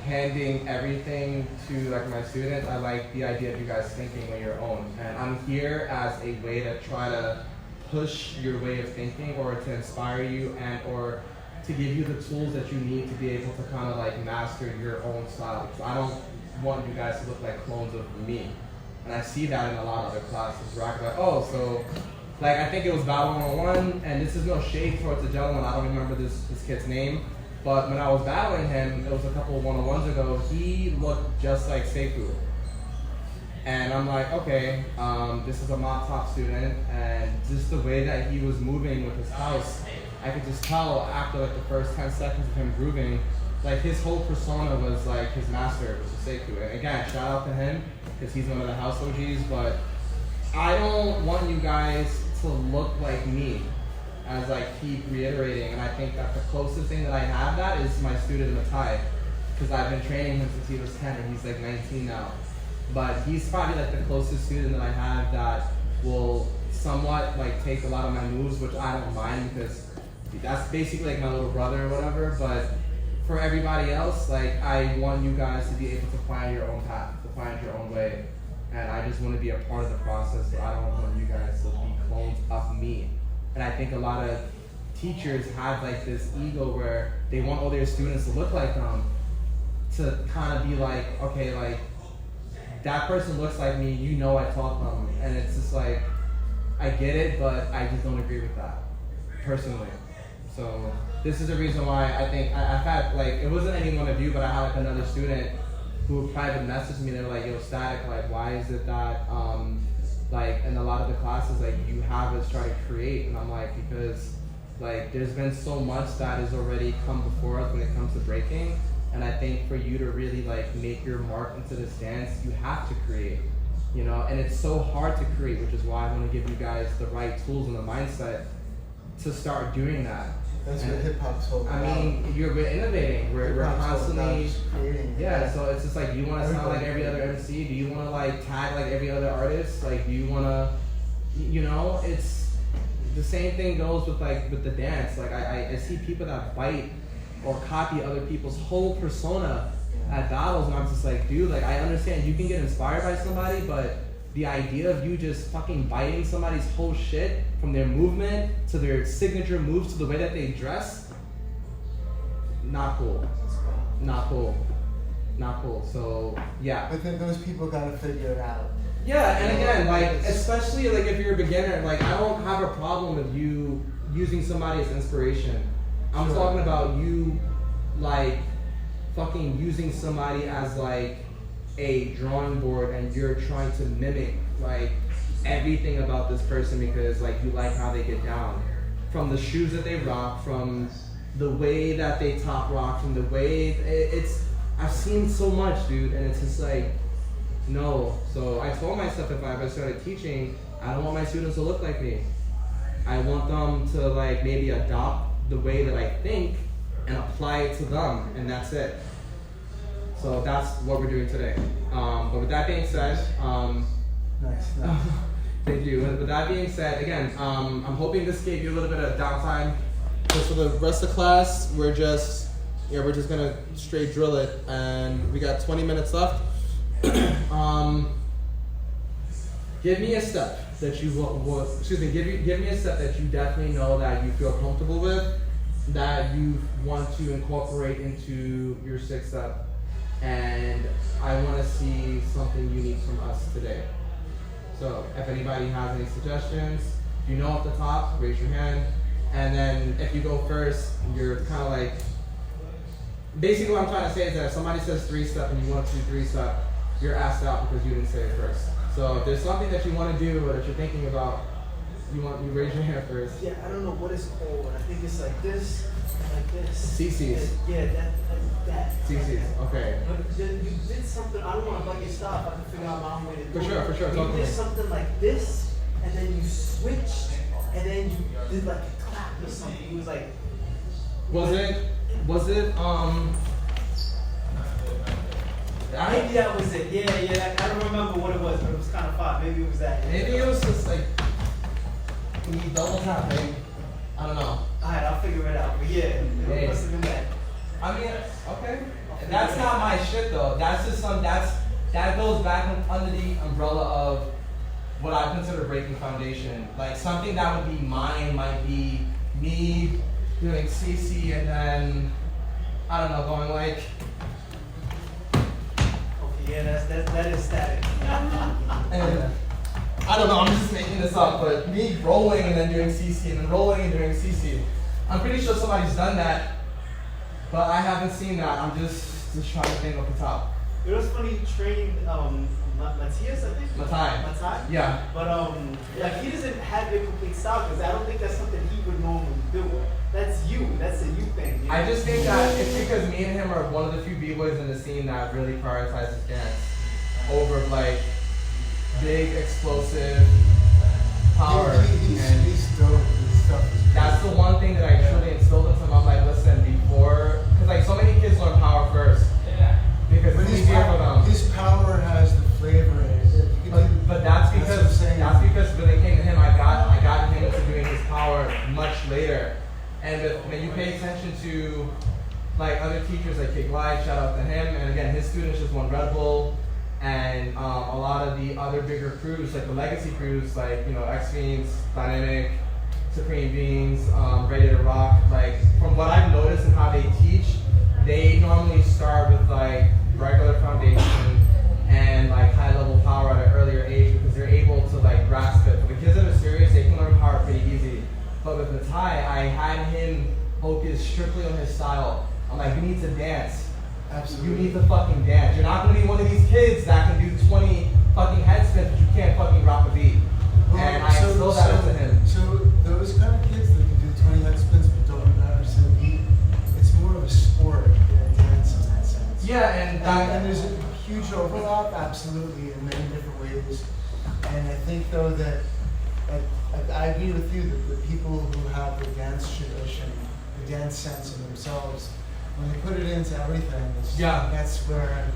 handing everything to like my students. I like the idea of you guys thinking on your own. And I'm here as a way to try to push your way of thinking, or to inspire you, and or to give you the tools that you need to be able to kind of like master your own style. Because I don't want you guys to look like clones of me. And I see that in a lot of other classes where I can be like, oh, so like I think it was Battle 101, and this is no shade towards the gentleman, I don't remember this kid's name, but when I was battling him, it was a couple of 101s ago, he looked just like Seifu. And I'm like, okay, this is a Mott Top student, and just the way that he was moving with his house, I could just tell after like the first 10 seconds of him grooving, like his whole persona was like his master, which is Seifu. And again, shout out to him, because he's one of the house OGs, but I don't want you guys to look like me, as I keep reiterating. And I think that the closest thing that I have that is my student Matai, because I've been training him since he was 10 and he's like 19 now. But he's probably like the closest student that I have that will somewhat like take a lot of my moves, which I don't mind, because that's basically like my little brother or whatever. But for everybody else, like I want you guys to be able to find your own path, to find your own way. And I just want to be a part of the process. So I don't want you guys to be clones of me. And I think a lot of teachers have like this ego where they want all their students to look like them, to kind of be like, okay, like that person looks like me, you know I taught them. And it's just like, I get it, but I just don't agree with that, personally. So this is the reason why I think I've had, like, it wasn't any one of you, but I had like another student who private messaged me. They're like, yo, Static, like, why is it that, like, in a lot of the classes, like, you have us try to create? And I'm like, because, like, there's been so much that has already come before us when it comes to breaking. And I think for you to really, like, make your mark into this dance, you have to create, you know? and it's so hard to create, which is why I want to give you guys the right tools and the mindset to start doing that.
That's what hip hop's all about.
I mean, we're innovating. We're constantly
creating.
yeah. So it's just like, do you want to sound like every other MC? Do you want to like tag like every other artist? Like, do you want to, you know? It's the same thing goes with like with the dance. Like I see people that bite or copy other people's whole persona at battles, and I'm just like, dude, like I understand you can get inspired by somebody, but the idea of you just fucking biting somebody's whole shit from their movement to their signature moves to the way that they dress, not cool. Not cool. Not cool. So yeah.
But then those people gotta figure it out.
Yeah, and again, like especially like if you're a beginner, like I don't have a problem with you using somebody as inspiration. I'm
Sure.
talking about you like fucking using somebody as like a drawing board and you're trying to mimic like everything about this person because like you like how they get down, from the shoes that they rock, from the way that they top rock, from the way it's I've seen so much, dude, and it's just like no. So I told myself if I ever started teaching, I don't want my students to look like me. I want them to like maybe adopt the way that I think and apply it to them, and that's it. So that's what we're doing today. But with that being said,
Nice.
thank you. With that being said, again, I'm hoping this gave you a little bit of downtime. Because for the rest of class, we're just gonna straight drill it, and we got 20 minutes left. Give me a step that you give me a step that you definitely know that you feel comfortable with, that you want to incorporate into your 6th step. And I want to see something unique from us today. So if anybody has any suggestions, if you know off the top, raise your hand. And then if you go first, you're kind of like, basically what I'm trying to say is that if somebody says 3-step and you want to do 3-step, you're asked out because you didn't say it first. So if there's something that you want to do or that you're thinking about, you raise your hand first.
Yeah, I don't know what it's called. I think it's like this.
CC's.
Yeah, that.
CC's, okay.
But then you did something, I don't want to bug your stop, I can figure out my own way to do it.
For sure.
You
Talk to
did
me.
something like this, and then you switched, and then you did like a clap or something. It was like...
Was it,
Maybe that was it. Yeah. I don't remember what it was, but it was kind of fun. Maybe it was that.
maybe it was just like, when you double tapping, I don't know.
Alright, I'll figure it out. But yeah, it must have been that.
I mean, okay. That's not my shit though. That's just that goes back under the umbrella of what I consider breaking foundation. Like something that would be mine might be me doing CC and then, I don't know, going like.
Okay, yeah, that is static.
And I don't know, I'm just making this up, but me rolling and then doing CC and then rolling and doing CC. I'm pretty sure somebody's done that, but I haven't seen that. I'm just trying to think off the top.
You know what's funny? You trained Matthias, I think?
Matai? Yeah.
But like he doesn't have your complete style because I don't think that's something he would normally do. That's you. That's a you thing. You know?
I just think that it's because me and him are one of the few b-boys in the scene that really prioritizes dance over like big explosive power.
He's dope. His stuff is
That's the one thing that I truly instilled into him. I'm like, listen, because like so many kids learn power first. Because
But
it's easier for them.
his power has the flavor in it.
But that's
what I'm saying.
because when it came to him, I got him into doing his power much later. And when you pay attention to like other teachers like Kid Glide, shout out to him. And again, his students just won Red Bull. And a lot of the other bigger crews, like the legacy crews, like X Fiends, Dynamic, Supreme Beings, Ready to Rock. Like from what I've noticed and how they teach, they normally start with like regular foundation and like high level power at an earlier age because they're able to like grasp it. For the kids that are serious, they can learn power pretty easy. But with Matai, I had him focus strictly on his style. I'm like, you need to dance.
Absolutely.
You need to fucking dance. You're not gonna be one of these kids that can do 20 fucking head spins, but you can't fucking rock a beat. And I instilled that into him.
So those kind of kids that can do 20 head spins but don't understand the beat, it's more of a sport than a dance in that sense.
Yeah,
And there's a huge overlap, absolutely, in many different ways. And I think though that I agree with you that the people who have the dance tradition, the dance sense in themselves, when they put it into everything, that's where.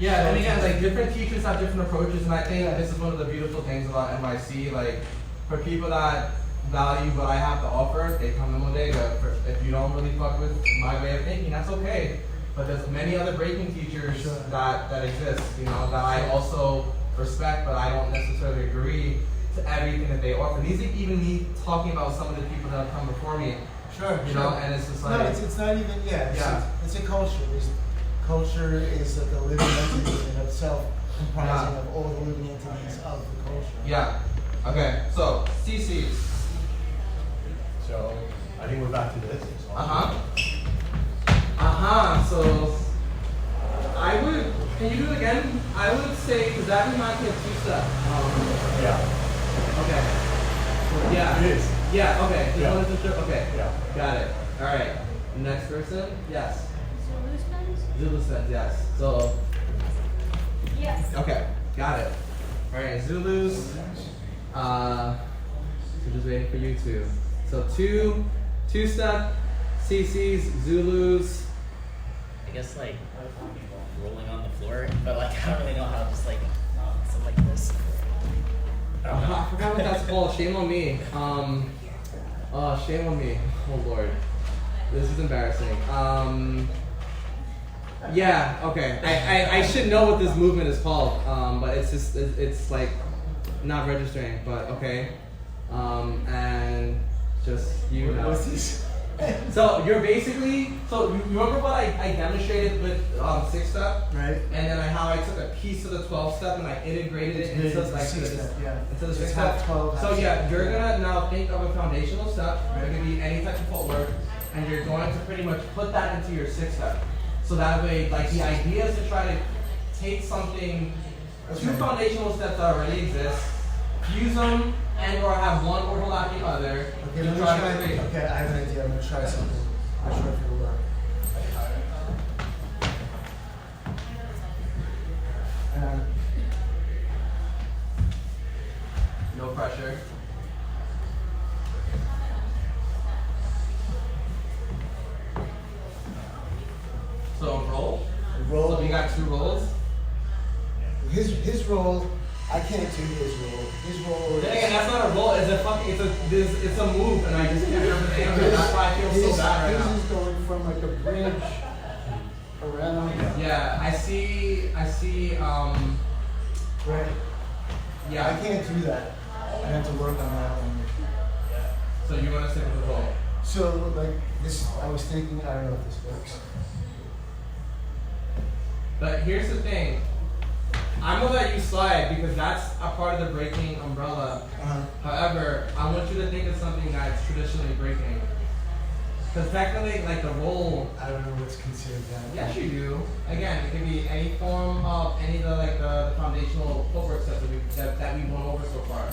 Yeah, and again, like different teachers have different approaches, and I think this is one of the beautiful things about NYC. Like, for people that value what I have to offer, they come to Modega. If you don't really fuck with my way of thinking, that's okay. But there's many other breaking teachers that exist, you know, that I also respect, but I don't necessarily agree to everything that they offer. These are even me talking about some of the people that have come before me.
Sure.
You know, and it's just like
no, it's not even it's a culture. Culture is like a living entity in itself, comprising of all the living entities of the culture.
Yeah. Okay. So CCs.
So I think we're back to this.
So I would. Can you do it again? I would say because that reminds me of two-step.
Yeah.
Okay. Yeah.
It is.
Yeah. Okay.
Yeah.
Okay.
Yeah.
Got it. All right. Next person. Yes.
Zulu spins?
Zulu spins. Yes. So.
Yes.
Okay. Got it. All right. Zulus. So just waiting for you two. So two-step, CCs, Zulus.
I guess like rolling on the floor, but like I don't really know how to just like something like this.
I forgot what that's called. Shame on me. Shame on me. Oh Lord, this is embarrassing. Yeah. Okay. I should know what this movement is called. But it's just it's like not registering. But okay. And just you know.
What's this?
So you're basically, so you remember what I demonstrated with 6-step?
Right.
And then how I took a piece of the 12-step and I integrated it into like
six-step,
into the
It's
6-step.
half 12,
So
half
yeah,
six.
you're gonna now think of a foundational step. It can be any type of footwork, and you're going to pretty much put that into your 6-step. So that way, like the idea is to try to take something, two foundational steps that already exist, fuse them, and or have one overlap the other.
Okay, let me
try
try.
to create.
Okay, I have an idea. I'm gonna try something. I'm not sure if it'll work.
No pressure. So roll.
Roll.
So we got 2 rolls.
His roll. I can't do his roll. His roll is.
Then again, that's not a roll. It's a fucking. It's a move, and I just can't remember the name of it. That's why I feel so bad right now.
His is going from like a bridge around.
Yeah, I see.
Right.
Yeah.
I can't do that. I have to work on that one.
So you want to stick with the roll?
So like this, I was thinking. I don't know if this works.
But here's the thing. I'm gonna let you slide because that's a part of the breaking umbrella. However, I want you to think of something that's traditionally breaking. Because technically, like the roll.
I don't know what's considered that.
Yes, you do. Again, it can be any form of any of the foundational footwork steps that we've gone over so far.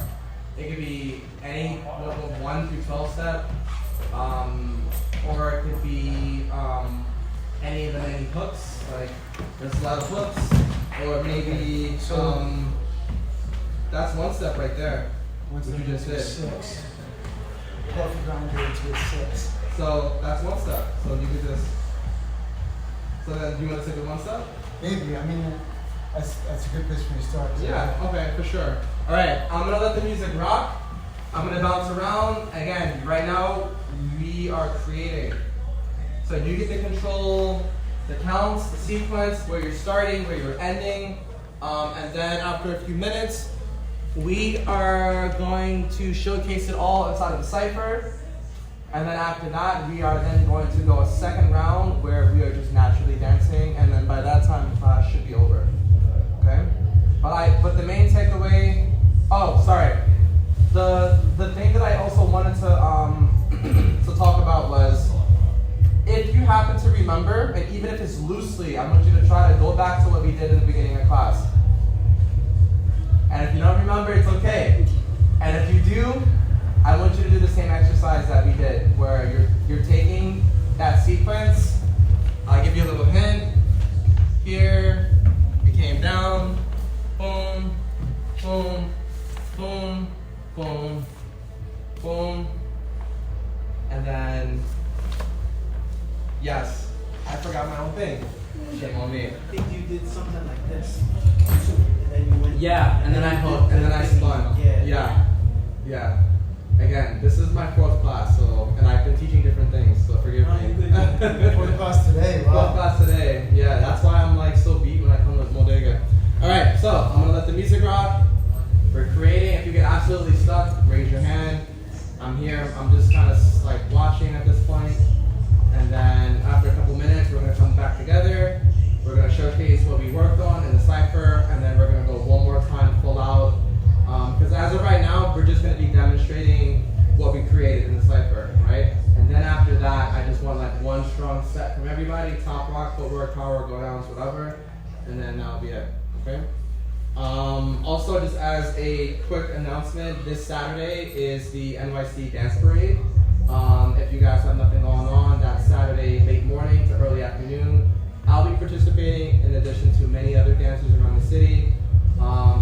It could be any 1 through 12 step, or it could be any of the many hooks. Like there's a lot of hooks. Or maybe that's 1 step right there.
Once
What you just did.
6. Coffee grinder into a 6.
So that's 1 step. So you could just. So then, do you want to take it 1 step?
Maybe. I mean, that's a good place for me to start.
Yeah. Okay, for sure. All right. I'm gonna let the music rock. I'm gonna bounce around. Again, right now we are creating. So you get to control the counts, the sequence, where you're starting, where you're ending, and then after a few minutes, we are going to showcase it all inside of the cipher, and then after that, we are then going to go a second round where we are just naturally dancing, and then by that time, the class should be over. Okay? But the main takeaway. Oh, sorry. The thing that I also wanted to to talk about was. If you happen to remember, and even if it's loosely, I want you to try to go back to what we did in the beginning of class. And if you don't remember, it's okay. And if you do, I want you to do the same exercise that we did, where you're taking that sequence. I'll give you a little hint. Here, we came down, boom, boom, boom, boom, boom, and then yes, I forgot my own thing. Shame on me.
I think you did something like this. And then you went.
Yeah, and then I hooked, and then I spun. Yeah. Again, this is my 4th class, so and I've been teaching different things, so forgive
No,
me.
you're good.
Fourth class today. Wow.
4th class today. Yeah, that's why I'm like so beat when I come with Modega. All right, so I'm gonna let the music rock. We're creating. If you get absolutely stuck, raise your hand. I'm here. I'm just kind of like watching at this point, and then after a couple minutes, we're gonna come back together. We're gonna showcase what we worked on in the cipher, and then we're gonna go one more time full out. Because as of right now, we're just gonna be demonstrating what we created in the cipher, right? And then after that, I just want like one strong set from everybody: top rock, footwork, power, go downs, whatever, and then that'll be it. Okay. Also, just as a quick announcement, this Saturday is the NYC Dance Parade. If you guys have nothing going on, that's Saturday late morning to early afternoon. I'll be participating in addition to many other dancers around the city.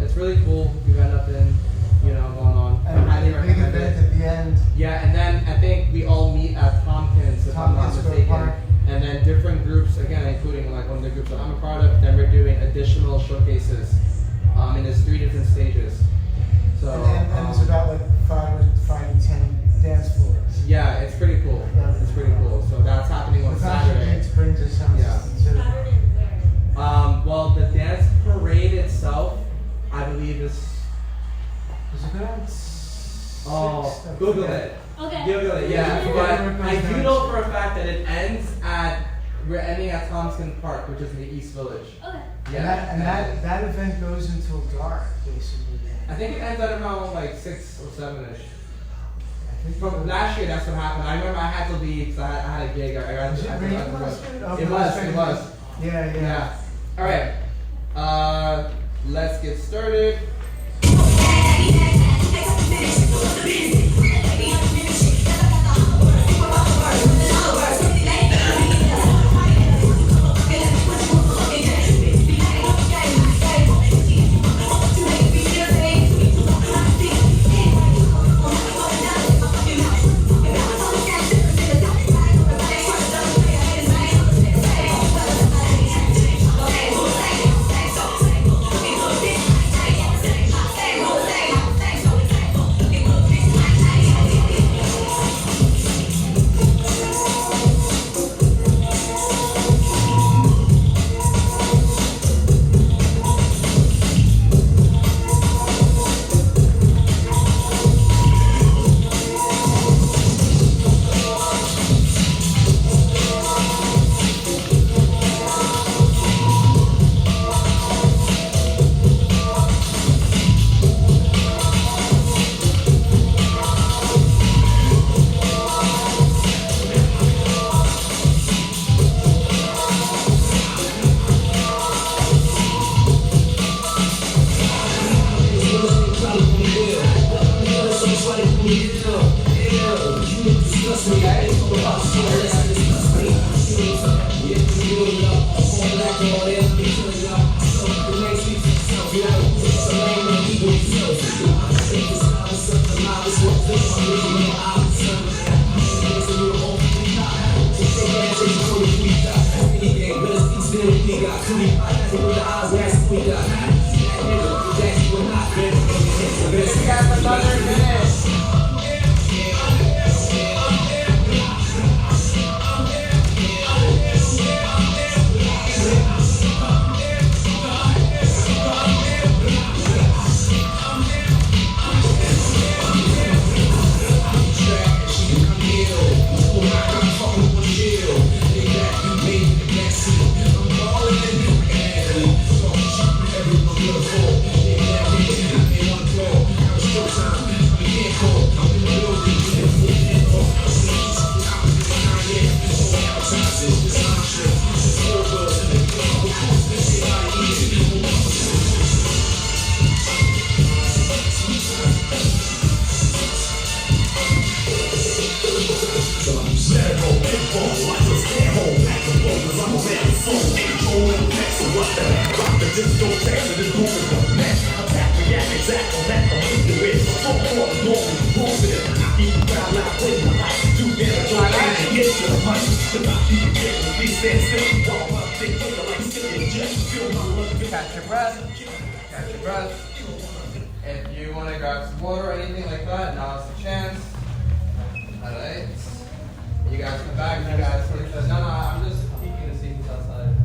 It's really cool. If you got nothing, going on,
And
highly
a big
recommend
event
it.
at the end.
Yeah, and then I think we all meet at Tompkins, if I'm not
Tompkins Square
mistaken.
Park.
And then different groups, again, including like one of the groups that I'm a part of, then we're doing additional showcases. And there's 3 different stages. So
And it's about like 5 to 10 dance floors.
yeah, it's pretty cool.
Yeah.
It's pretty cool. So that's happening on
The Passion
Saturday.
Kids brings us sounds
Yeah.
too.
Saturday is where?
Well, the dance parade itself, I believe is.
Is it good?
Oh, Google it.
Okay.
Google it. Yeah,
Yeah.
but
Yeah.
I do know for a fact that it ends at. We're ending at Tompkins Park, which is in the East Village.
Okay.
And that event goes until dark, basically.
I think it ends at around like 6 or 7ish.
I think
From last year, that's what happened. I remember I had to leave because I had a gig.
Was it raining last year? Oh,
It was.
Yeah.
Yeah. All right. Let's get started.
Just don't care, so just move it. Attack, react, exact, on that, I'm with
Catch your breath. Catch your breath. If you want to grab some water or anything like that, now's the chance. Alright. You guys come back. You guys no, I'm just peeking to see who's outside.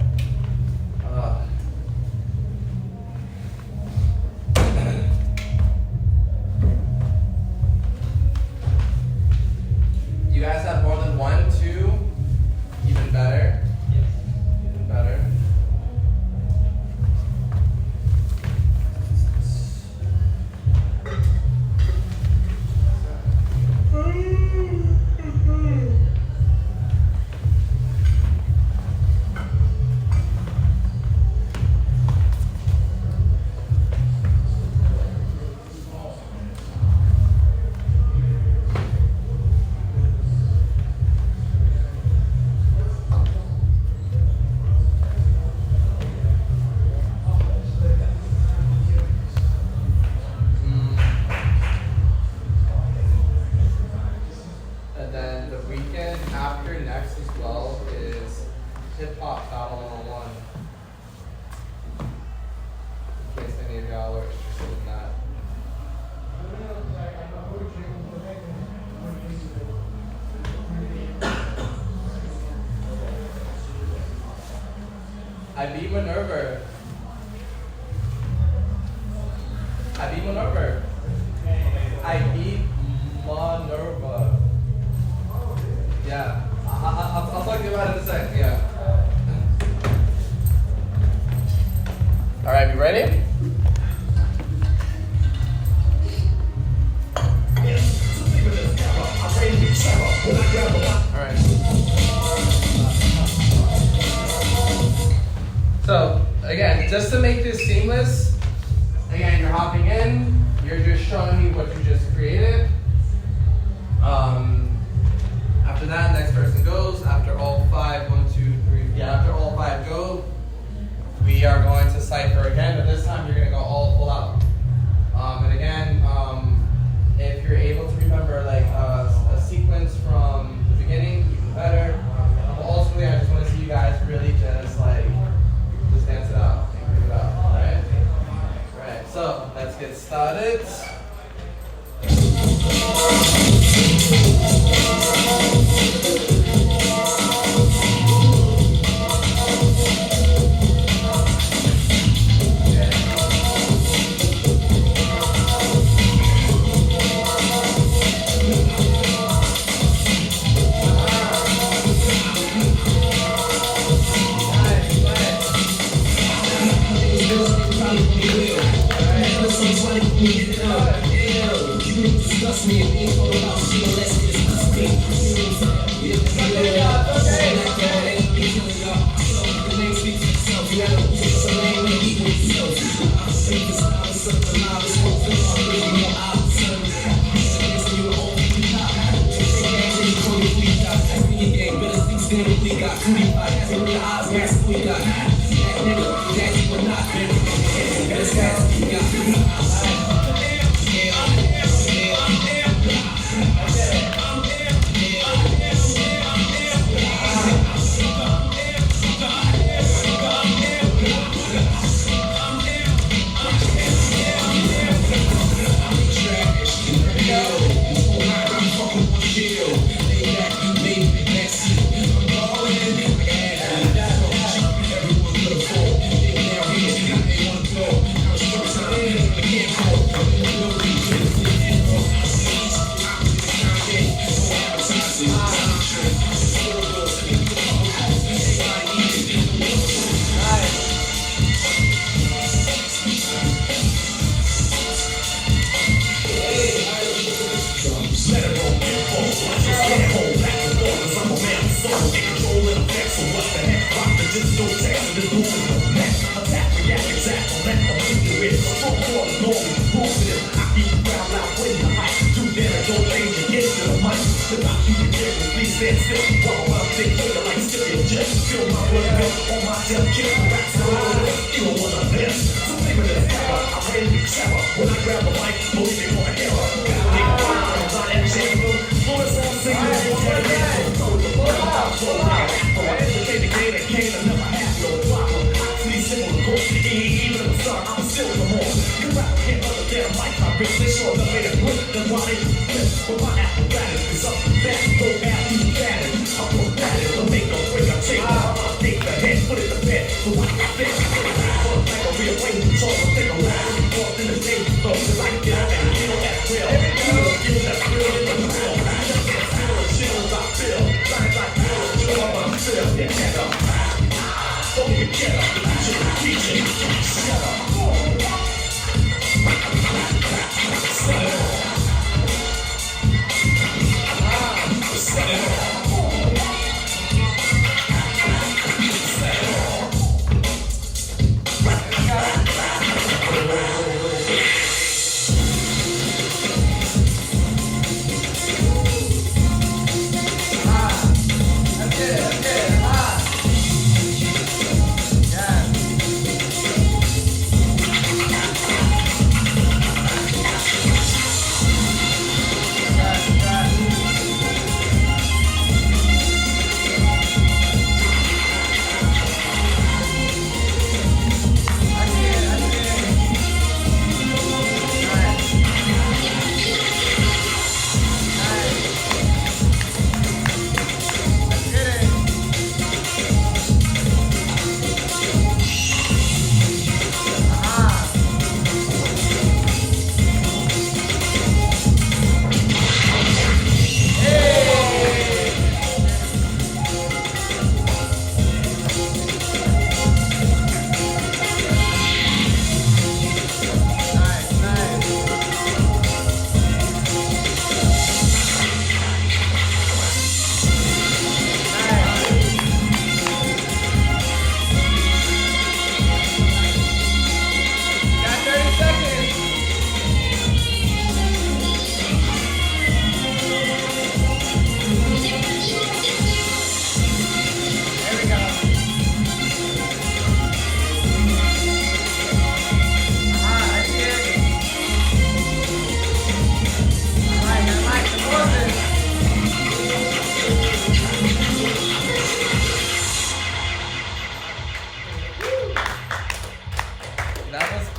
You guys have more than 1, 2, even better. Even better. I beat Minerva. I beat Minerva. I beat Minerva. Yeah. I'll talk to you about it in a sec. Yeah. All right, you ready? All right. So again, just to make this seamless, again, you're hopping in, you're just showing me what you just created. After that, next person goes. After all 5, 1, 2, 3, yeah, after all 5 go, we are going to cipher again, but this time you're gonna go all full out. And again, if you're able to remember like a sequence from the beginning, even better. But ultimately, I just want to see you guys really just like dance it out and groove it out. Alright? Alright, so let's get started.
When I grab a mic, believe me, for an era.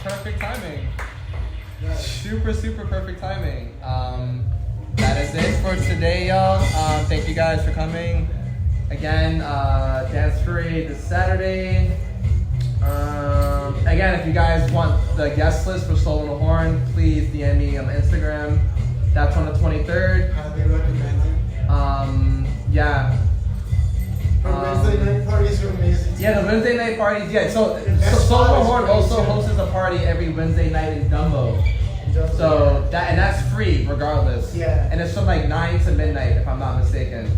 perfect timing. Super perfect timing. That is it for today, y'all. Thank you guys for coming. Again, dance parade this Saturday. Again, if you guys want the guest list for Soul and the Horn, please DM me on Instagram. That's on the 23rd.
Highly recommended.
Yeah.
Wednesday night parties are amazing.
Yeah, the Wednesday night parties. Yeah, so Soul and the Horn also hosts a party every Wednesday night in Dumbo. So that's free regardless.
Yeah.
And it's from like 9 to midnight, if I'm not mistaken.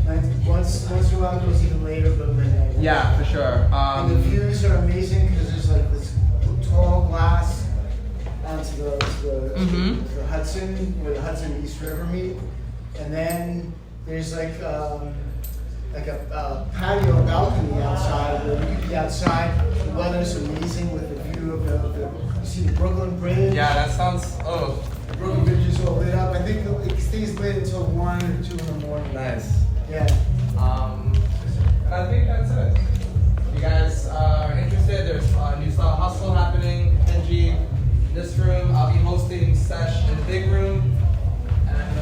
Once in a while it goes even later, but midnight.
Yeah, for sure.
And the views are amazing because there's like this tall glass onto the Hudson, where the Hudson and East River meet, and then there's like a patio balcony outside where you can be outside. The weather's amazing with the view of the you see the Brooklyn Bridge.
Yeah, that sounds. Oh,
The Brooklyn Bridge is all lit up. I think it stays lit until 1 or 2 in the morning.
nice.
Yeah.
And I think that's it. If you guys are interested, there's a new style hustle happening. NG, in this room. I'll be hosting sesh in the big room. And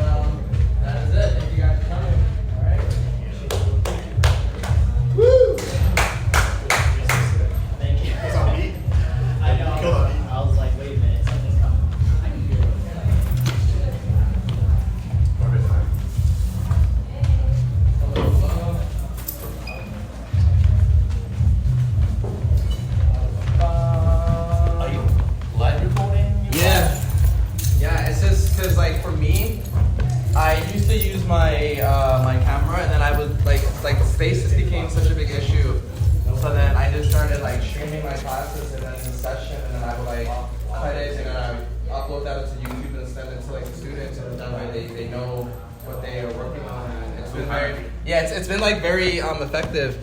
that is it. Thank you guys for coming. All right.
Woo!
Thank you.
That's on me.
I know.
Kill that beat.
I was like, wait a minute, something's coming. I can hear it.
Perfect time.
Are you live recording?
Yeah, it's just because like for me, I used to use my my camera and then I would like space just became such a big issue. So then I just started like streaming my classes and then in the session and then I would like cut it and then I would upload that to YouTube and send it to like the students and that way they know what they are working on and it's been it's been like very effective.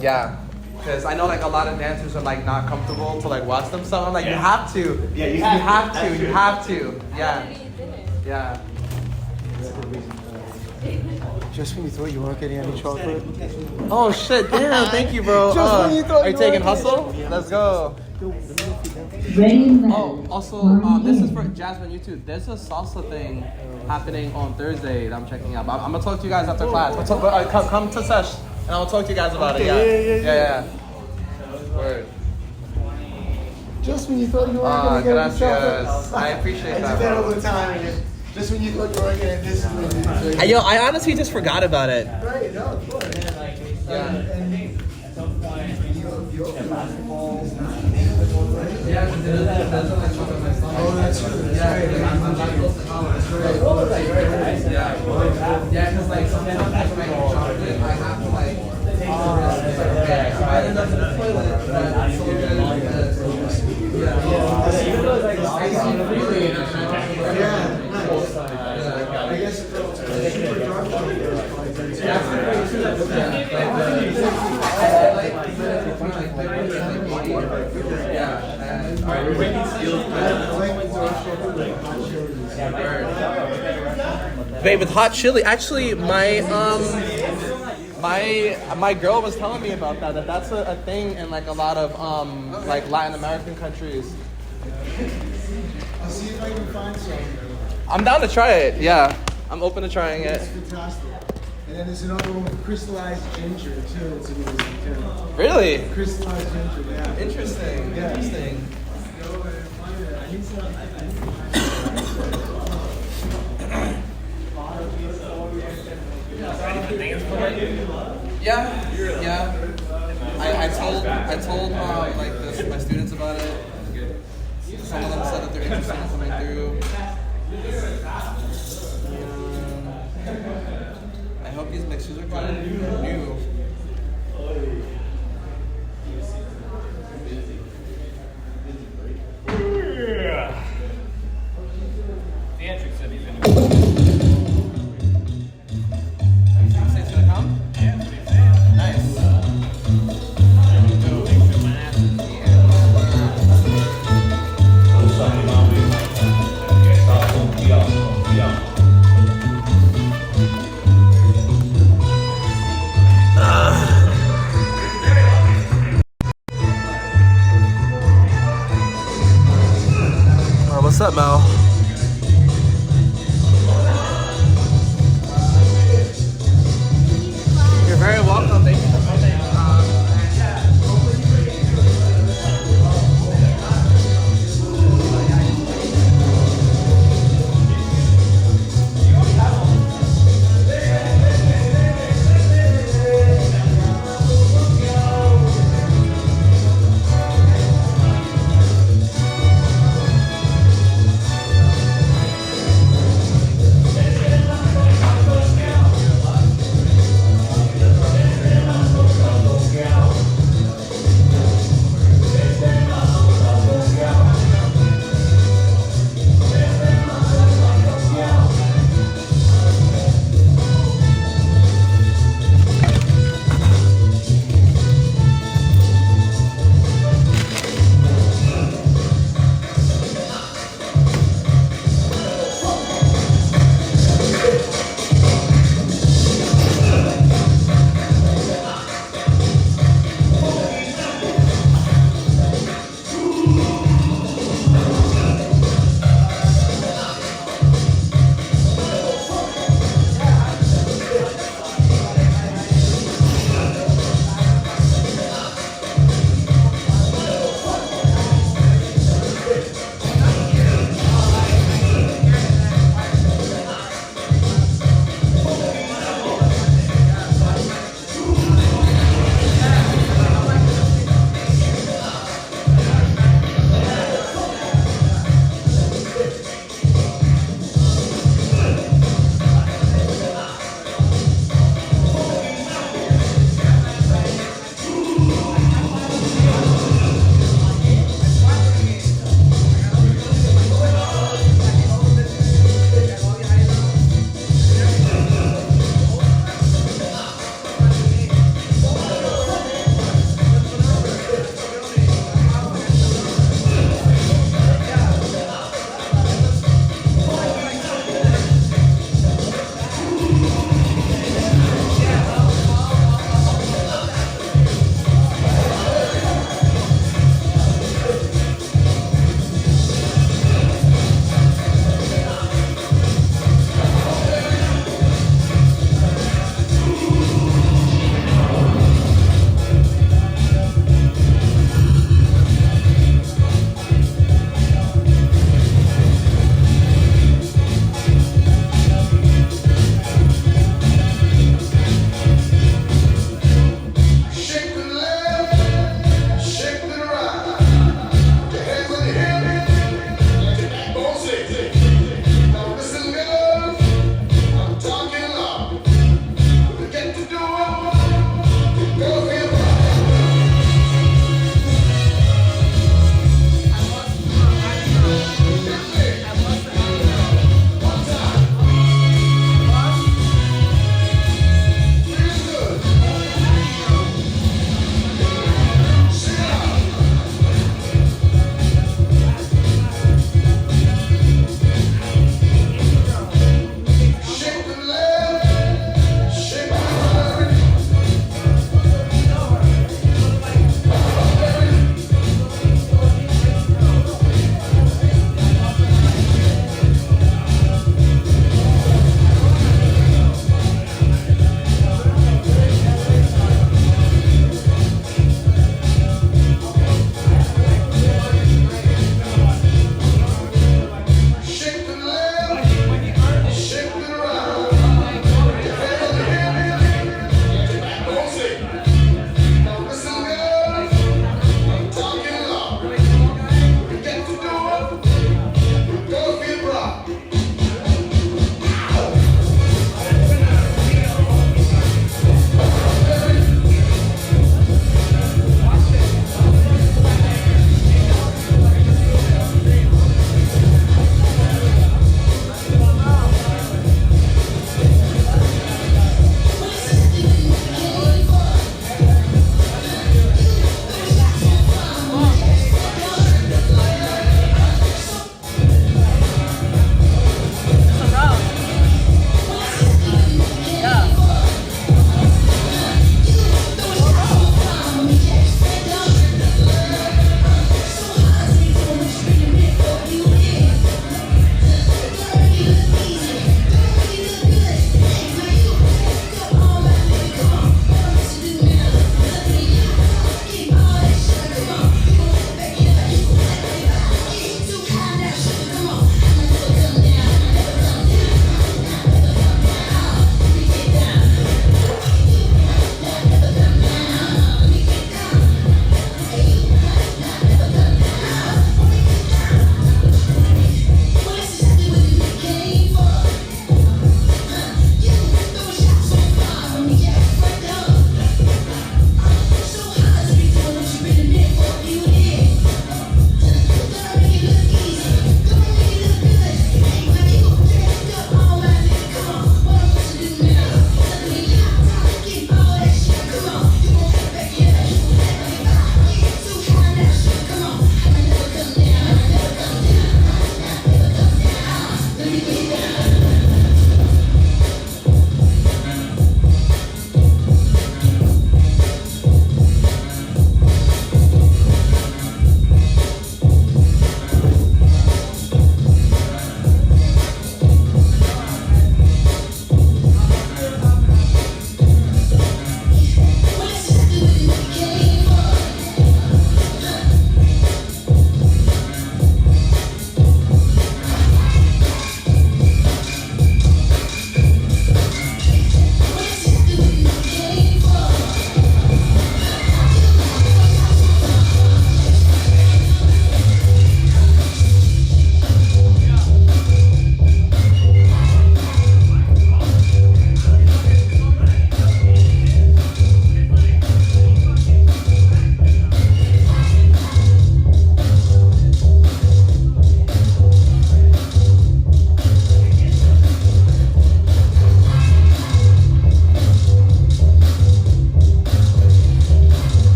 Yeah. Because I know like a lot of dancers are like not comfortable to like watch them, so I'm like you have to.
Yeah,
you have to. Yeah. Yeah.
Just when you thought you weren't getting any chocolate.
Oh shit! Damn! Thank you, bro.
Just when you thought
are you
you
taking
were-
hustle? Let's go.
Yo, let me know if you
Ready and
Oh, also, this is for Jasmine, you too. There's a salsa thing happening on Thursday that I'm checking out. I'm gonna talk to you guys after class. Come to sesh, and I'll talk to you guys about it. Yeah. Word.
Just when you thought you weren't going to get
Gracias. I appreciate that,
I do that
bro.
all the time. And just when you thought you weren't going to this is when you
Yo, I honestly just forgot about it.
Right, no, of course.
Yeah.
And your basketball is not.
Yeah, because it doesn't like chocolate my stomach.
Oh, that's true. That's
Yeah,
right.
I'm lactose intolerant. Yeah, because like sometimes when I make chocolate, I have to like take the risk. It's like, okay, I end up in the toilet, but it's so good.
I guess super dark chocolate is probably very
Babe, with hot chili. Actually, my girl was telling me about that's a thing in like a lot of like Latin American countries.
I'll see if I can find some.
I'm down to try it. Yeah, I'm open to trying it.
It's fantastic. And then there's another one with crystallized ginger too. It's amazing too.
Really?
Crystallized ginger, yeah.
Interesting.
Yeah.
Interesting. Yeah. I told like my students about it. Some of them said that they're interested in coming through. I hope these mixers are good. New.
Theatrics said he's in.
Say it's gonna come?
Yeah, that's what he's saying.
Nice. What's up, Mel? You're very welcome. Thank you for coming.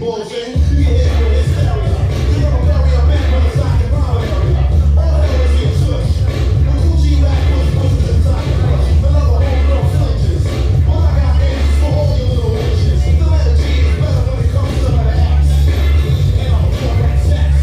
bullshit. You get hit with hysteria. You don't bury a man with a sock and power area. All hell is your tush. The Gucci rap was to the top of us. Another homegrown villages. Well, I got answers for all you little witches. The letter G is better when it comes to the X. And I'm a correct sex.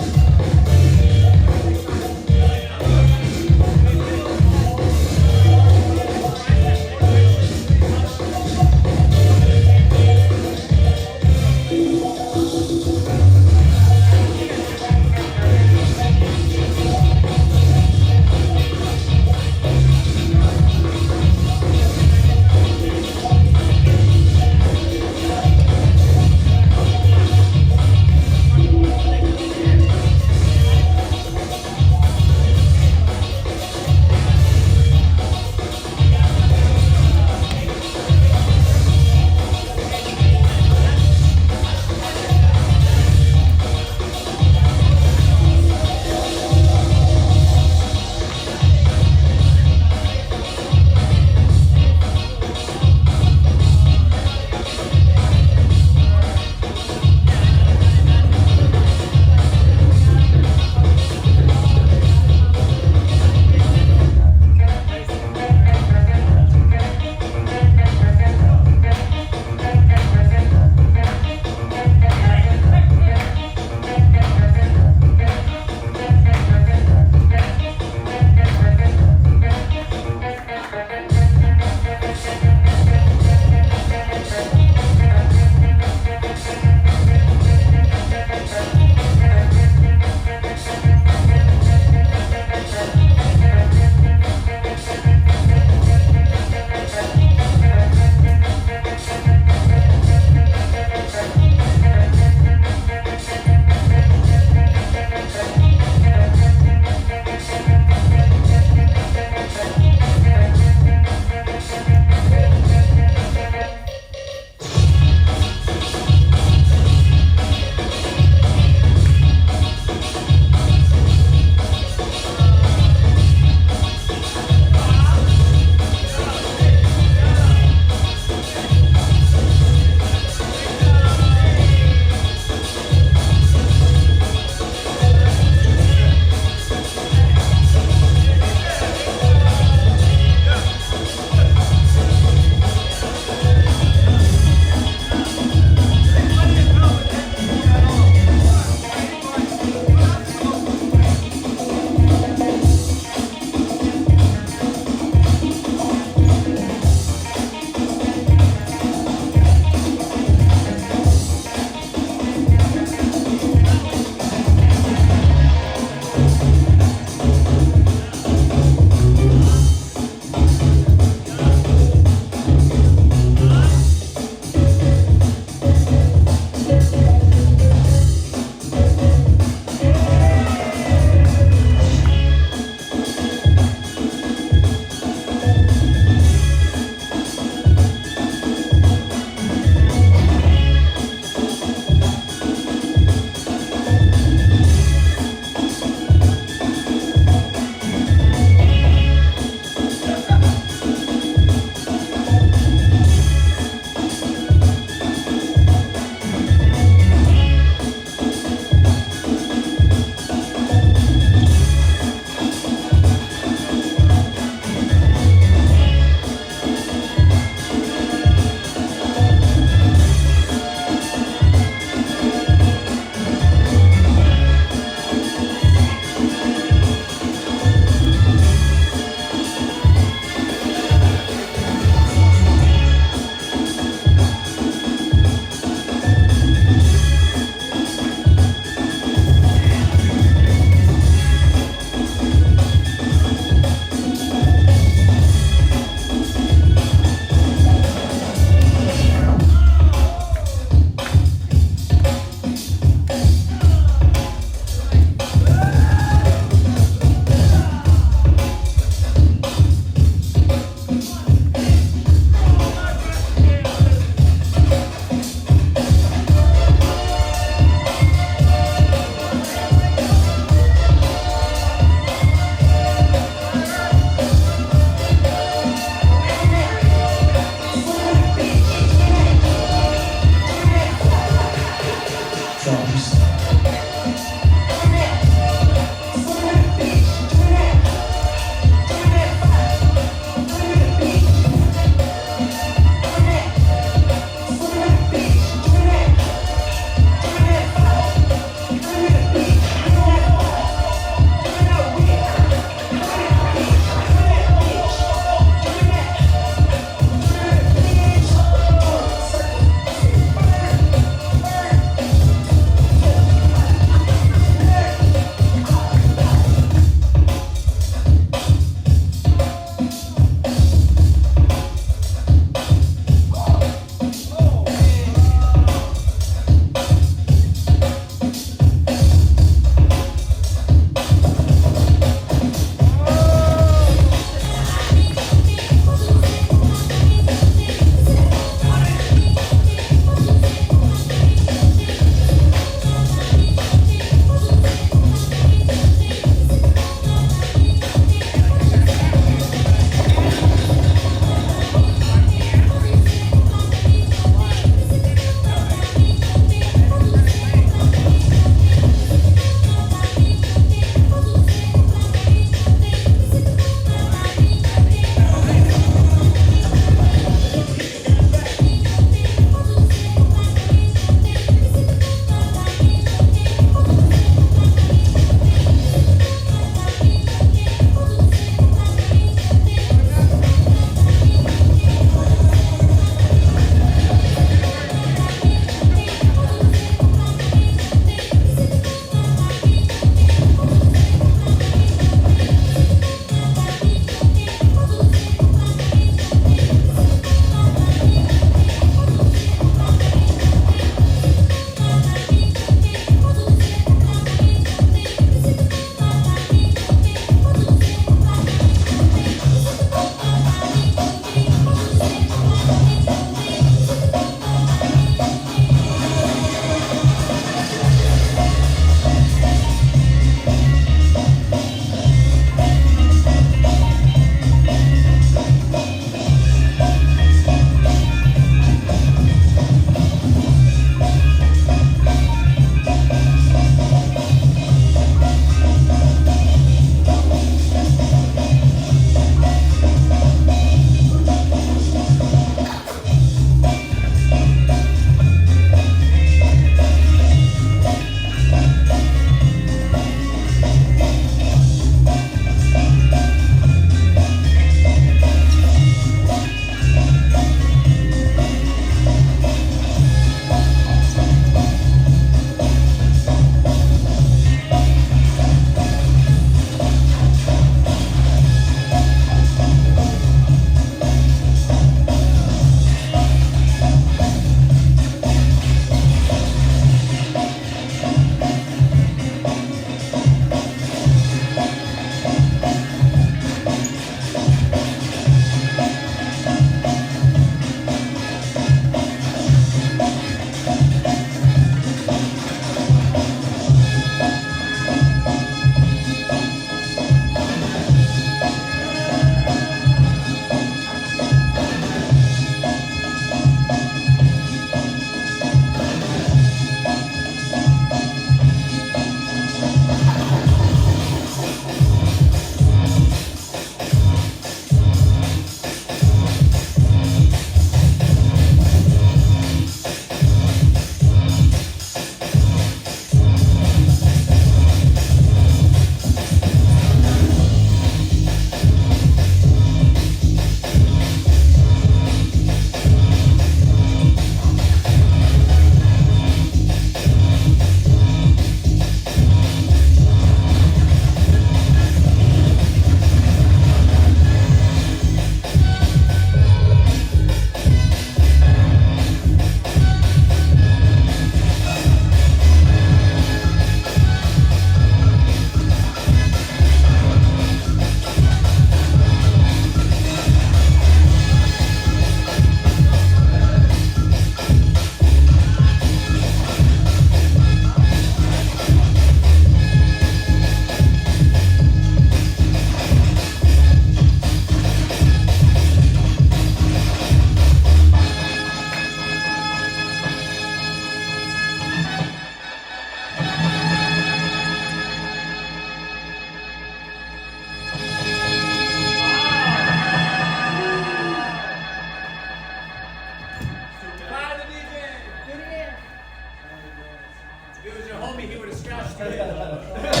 If it was your homie, he would have scratched you.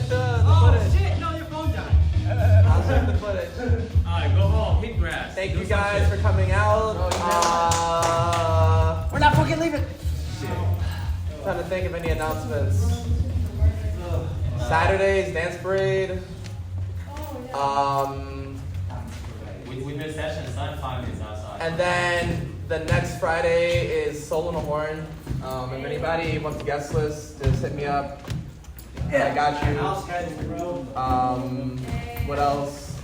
check the
Oh
footage.
shit! No, your phone died.
I'll check the footage.
Alright, go home. Hit grass.
Thank you guys for coming out.
We're not fucking leaving.
Trying to think of any announcements. Saturdays, dance parade.
We did sessions, not 5 minutes outside.
And then the next Friday is Soul on the Horn. If anybody wants a guest list, just hit me up. I got you. What else?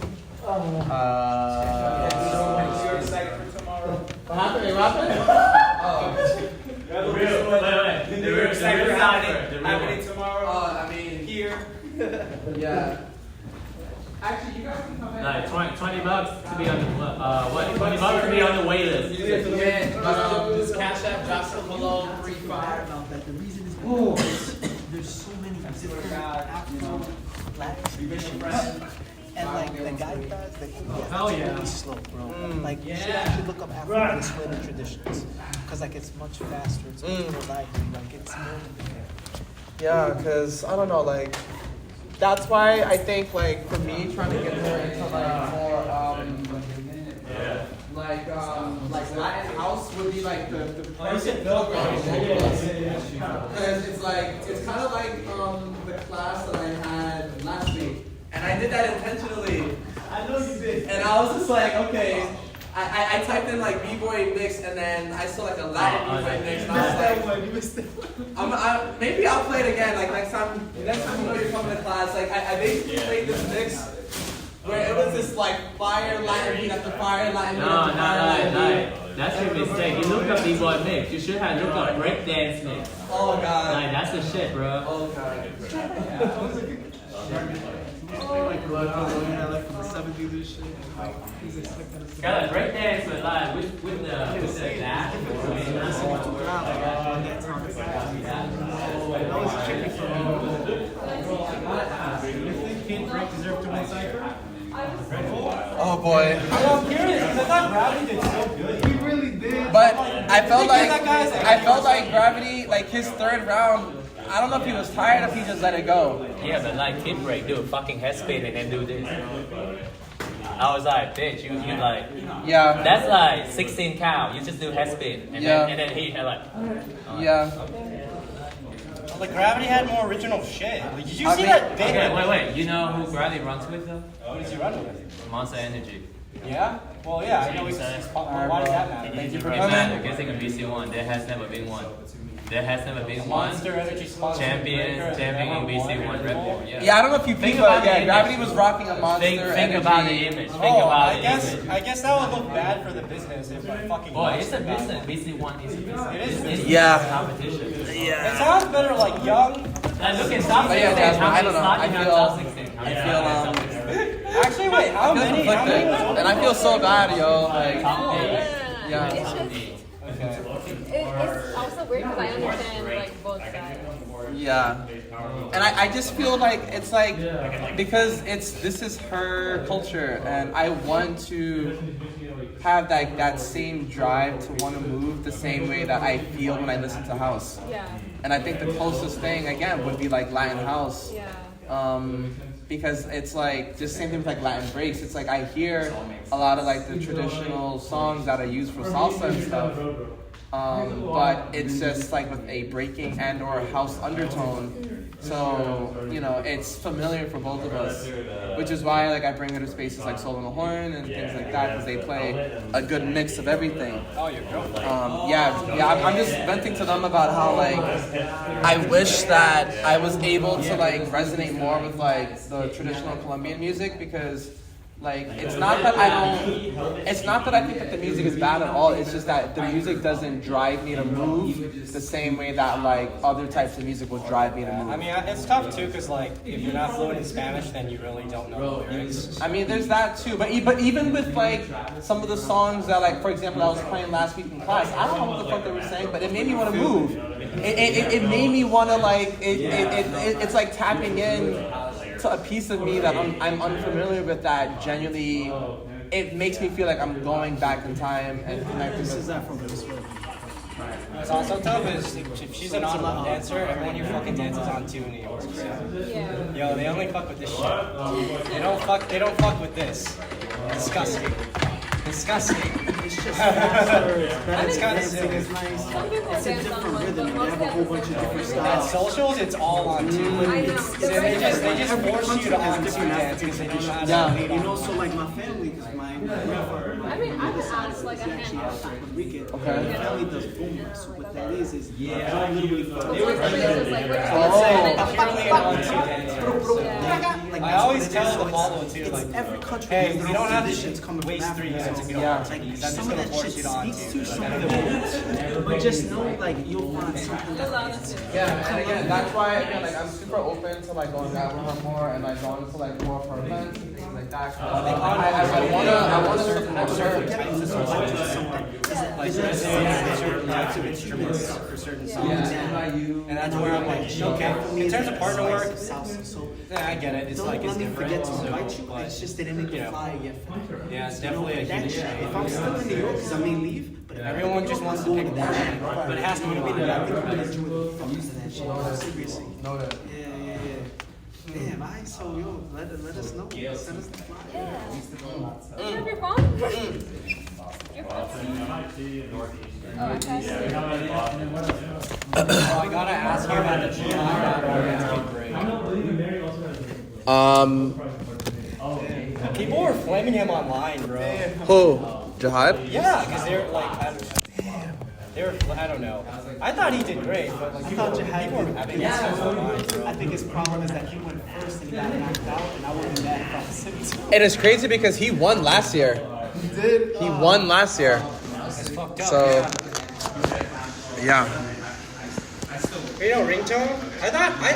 You're excited for tomorrow?
What happened? What happened?
The real
Happening tomorrow.
I mean,
Here.
yeah. Actually, you guys can come in.
Like $20 to be on the $20 to be on the wait list.
This Cash App, Joshua Malone, 35.
That the reason is because there's so many different Afro black traditions. And like the guy does,
Hell yeah.
really slow, bro. Like you should actually look up Afro Swedish traditions, cause like it's much faster, it's much more lively, like it's more.
Yeah, because I don't know, like, that's why I think, like, for me, trying to get her into, like, more, like Latin house would be, like, the perfect program. Because it's, like, it's kind of like, the class that I had last week. And I did that intentionally.
I know you did.
And I was just like, okay, I typed in, like, B-boy mix, and then I saw, like, a Latin B-boy mix, and I was like, maybe I'll play it again. Like next time you know you're coming to class. Like I basically played this mix where it was this like fire Latin beat after fire Latin beat after fire Latin beat.
That's your mistake. You looked up B-boy mix. You should have looked up breakdance mix.
Oh god.
Like that's the shit, bro.
Oh god.
Got a breakdance with like with the dash.
Oh boy.
I'm curious because I thought Gravity did so good. He really did.
But I felt like Gravity, like his third round. I don't know if he was tired or if he just let it go.
Yeah, but like Kid Break, do a fucking head spin and then do this. I was like, bitch, you like,
Yeah.
that's like 16 count. You just do head spin. And then he had like,
Yeah.
Like Gravity had more original shit. Like, did you
I
see
mean-
that big?
okay, wait. You know who Gravity runs with though?
What did you run with?
Monster Energy.
Yeah? Well, yeah, I know he's why does that matter?
Thank you for
It
coming.
matters. Guessing a BC1. There has never been one. There has never been one.
Monster Energy sponsor.
Champion in BC1 Red Bull.
Yeah, I don't know if you
Think
people,
about the
yeah,
image.
Gravity was rocking a monster.
Think
energy.
about the image. Think
Oh,
about
I
the
guess
image.
I guess that would look bad for the business if I fucking.
Boy, it's a
lost
business. BC1 is a business.
It is.
It's
Yeah.
competition.
It sounds better like young.
Like, look at top
But yeah,
16.
Jasmine,
How
I
many
don't know.
slots
I
you have
feel-
top 16?
I feel
Actually, wait, how many? How many?
conflicted, and I feel so bad, yo. Like,
Top 8.
yeah.
It's just, it's also weird because I understand like both sides.
Yeah. And I just feel like it's like because this is her culture and I want to have that same drive to want to move the same way that I feel when I listen to house.
Yeah.
And I think the closest thing again would be like Latin house.
Yeah.
Because it's like just same thing with like Latin breaks. It's like I hear a lot of like the traditional songs that are used for salsa and stuff. But it's just like with a breaking and or house undertone. So, you know, it's familiar for both of us. Which is why like I bring her to spaces like Soul on the Horn and things like that because they play a good mix of everything.
Oh, you're joking.
I'm just venting to them about how like I wish that I was able to like resonate more with like the traditional Colombian music because like it's not that I think that the music is bad at all. It's just that the music doesn't drive me to move the same way that like other types of music will drive me to move.
I mean, it's tough too, cause like if you're not fluent in Spanish, then you really don't know the lyrics.
I mean, there's that too. But even with like some of the songs that like, for example, I was playing last week in class, I don't know what the fuck they were saying, but it made me want to move. It made me want to like it's like tapping in to a piece of me that I'm unfamiliar with that genuinely it makes me feel like I'm going back in time and connecting.
This
with
is that from this way.
What's also tough is if she's an on-one dancer, everyone here fucking dances on two in New York. So.
Yeah.
Yo, they only fuck with this shit. They don't fuck with this. Disgusting.
It's just faster, it's better
It's kinda
dancing, it's nice.
Some people
It's a
dance on
different
one,
rhythm,
but
and
most
they have a whole bunch of different
At
styles.
socials, it's all on two.
I know.
So they just
Every
force you
country
to
has
on two
different
dance because they just know how to
Yeah,
lead
you
on
know,
one.
so like my family, because my grandfather, my
I mean, I
other
would
side
ask
is
like a
actually
handball
out
time.
Puerto Rican.
Okay.
My family does boom. So what that is
Yeah.
I literally
But most of it is just like,
I would say
we're
purely an on two dancer.
Yeah.
I always tell the follow too,
It's
like,
every country
hey,
has
you
their
don't
own
have
traditions
to
coming from
waste 3
Africa.
minutes to go
Yeah.
on two. That's just
Some of
gonna
that
force
shit
you to on
speaks
two.
to some
Like,
of
I
the
don't know.
roots, but just know like you'll find something
There's
that
honestly.
Yeah, and again, that's why again, like I'm super open to like going out with her more and like going to like more of her events and things like that. I wanna support her.
Like, there's certain types of instruments for certain songs. And that's where I'm like, okay, in terms of partner work,
so
yeah, I get it. It's
don't
like,
let
it's
me
different.
forget to
So,
invite you.
but,
It's just they didn't make
you
the
know,
flyer yet.
yeah, it's definitely a
That
huge
shit.
shame.
If I'm still in New York, because I may leave, but if
Everyone just wants to pick one, but it has to be the one.
I think I'm gonna enjoy the fuck out of that shit. Seriously.
Know that.
Yeah. Damn, I so yo, let us know. Send us the flyer.
Yeah. Do you have your phone? Your phone? Oh, okay.
I gotta ask you about the people were flaming him online, bro.
Who? Jihad?
Yeah, because they're like, I don't know. I thought he did great, but like, people were having it so online, bro.
I think his problem is that he went first and he got knocked out, and I wasn't that proximity.
And it's crazy because he won last year.
He did.
He won last year.
It's fucked up.
So, yeah.
You know, ringtone? I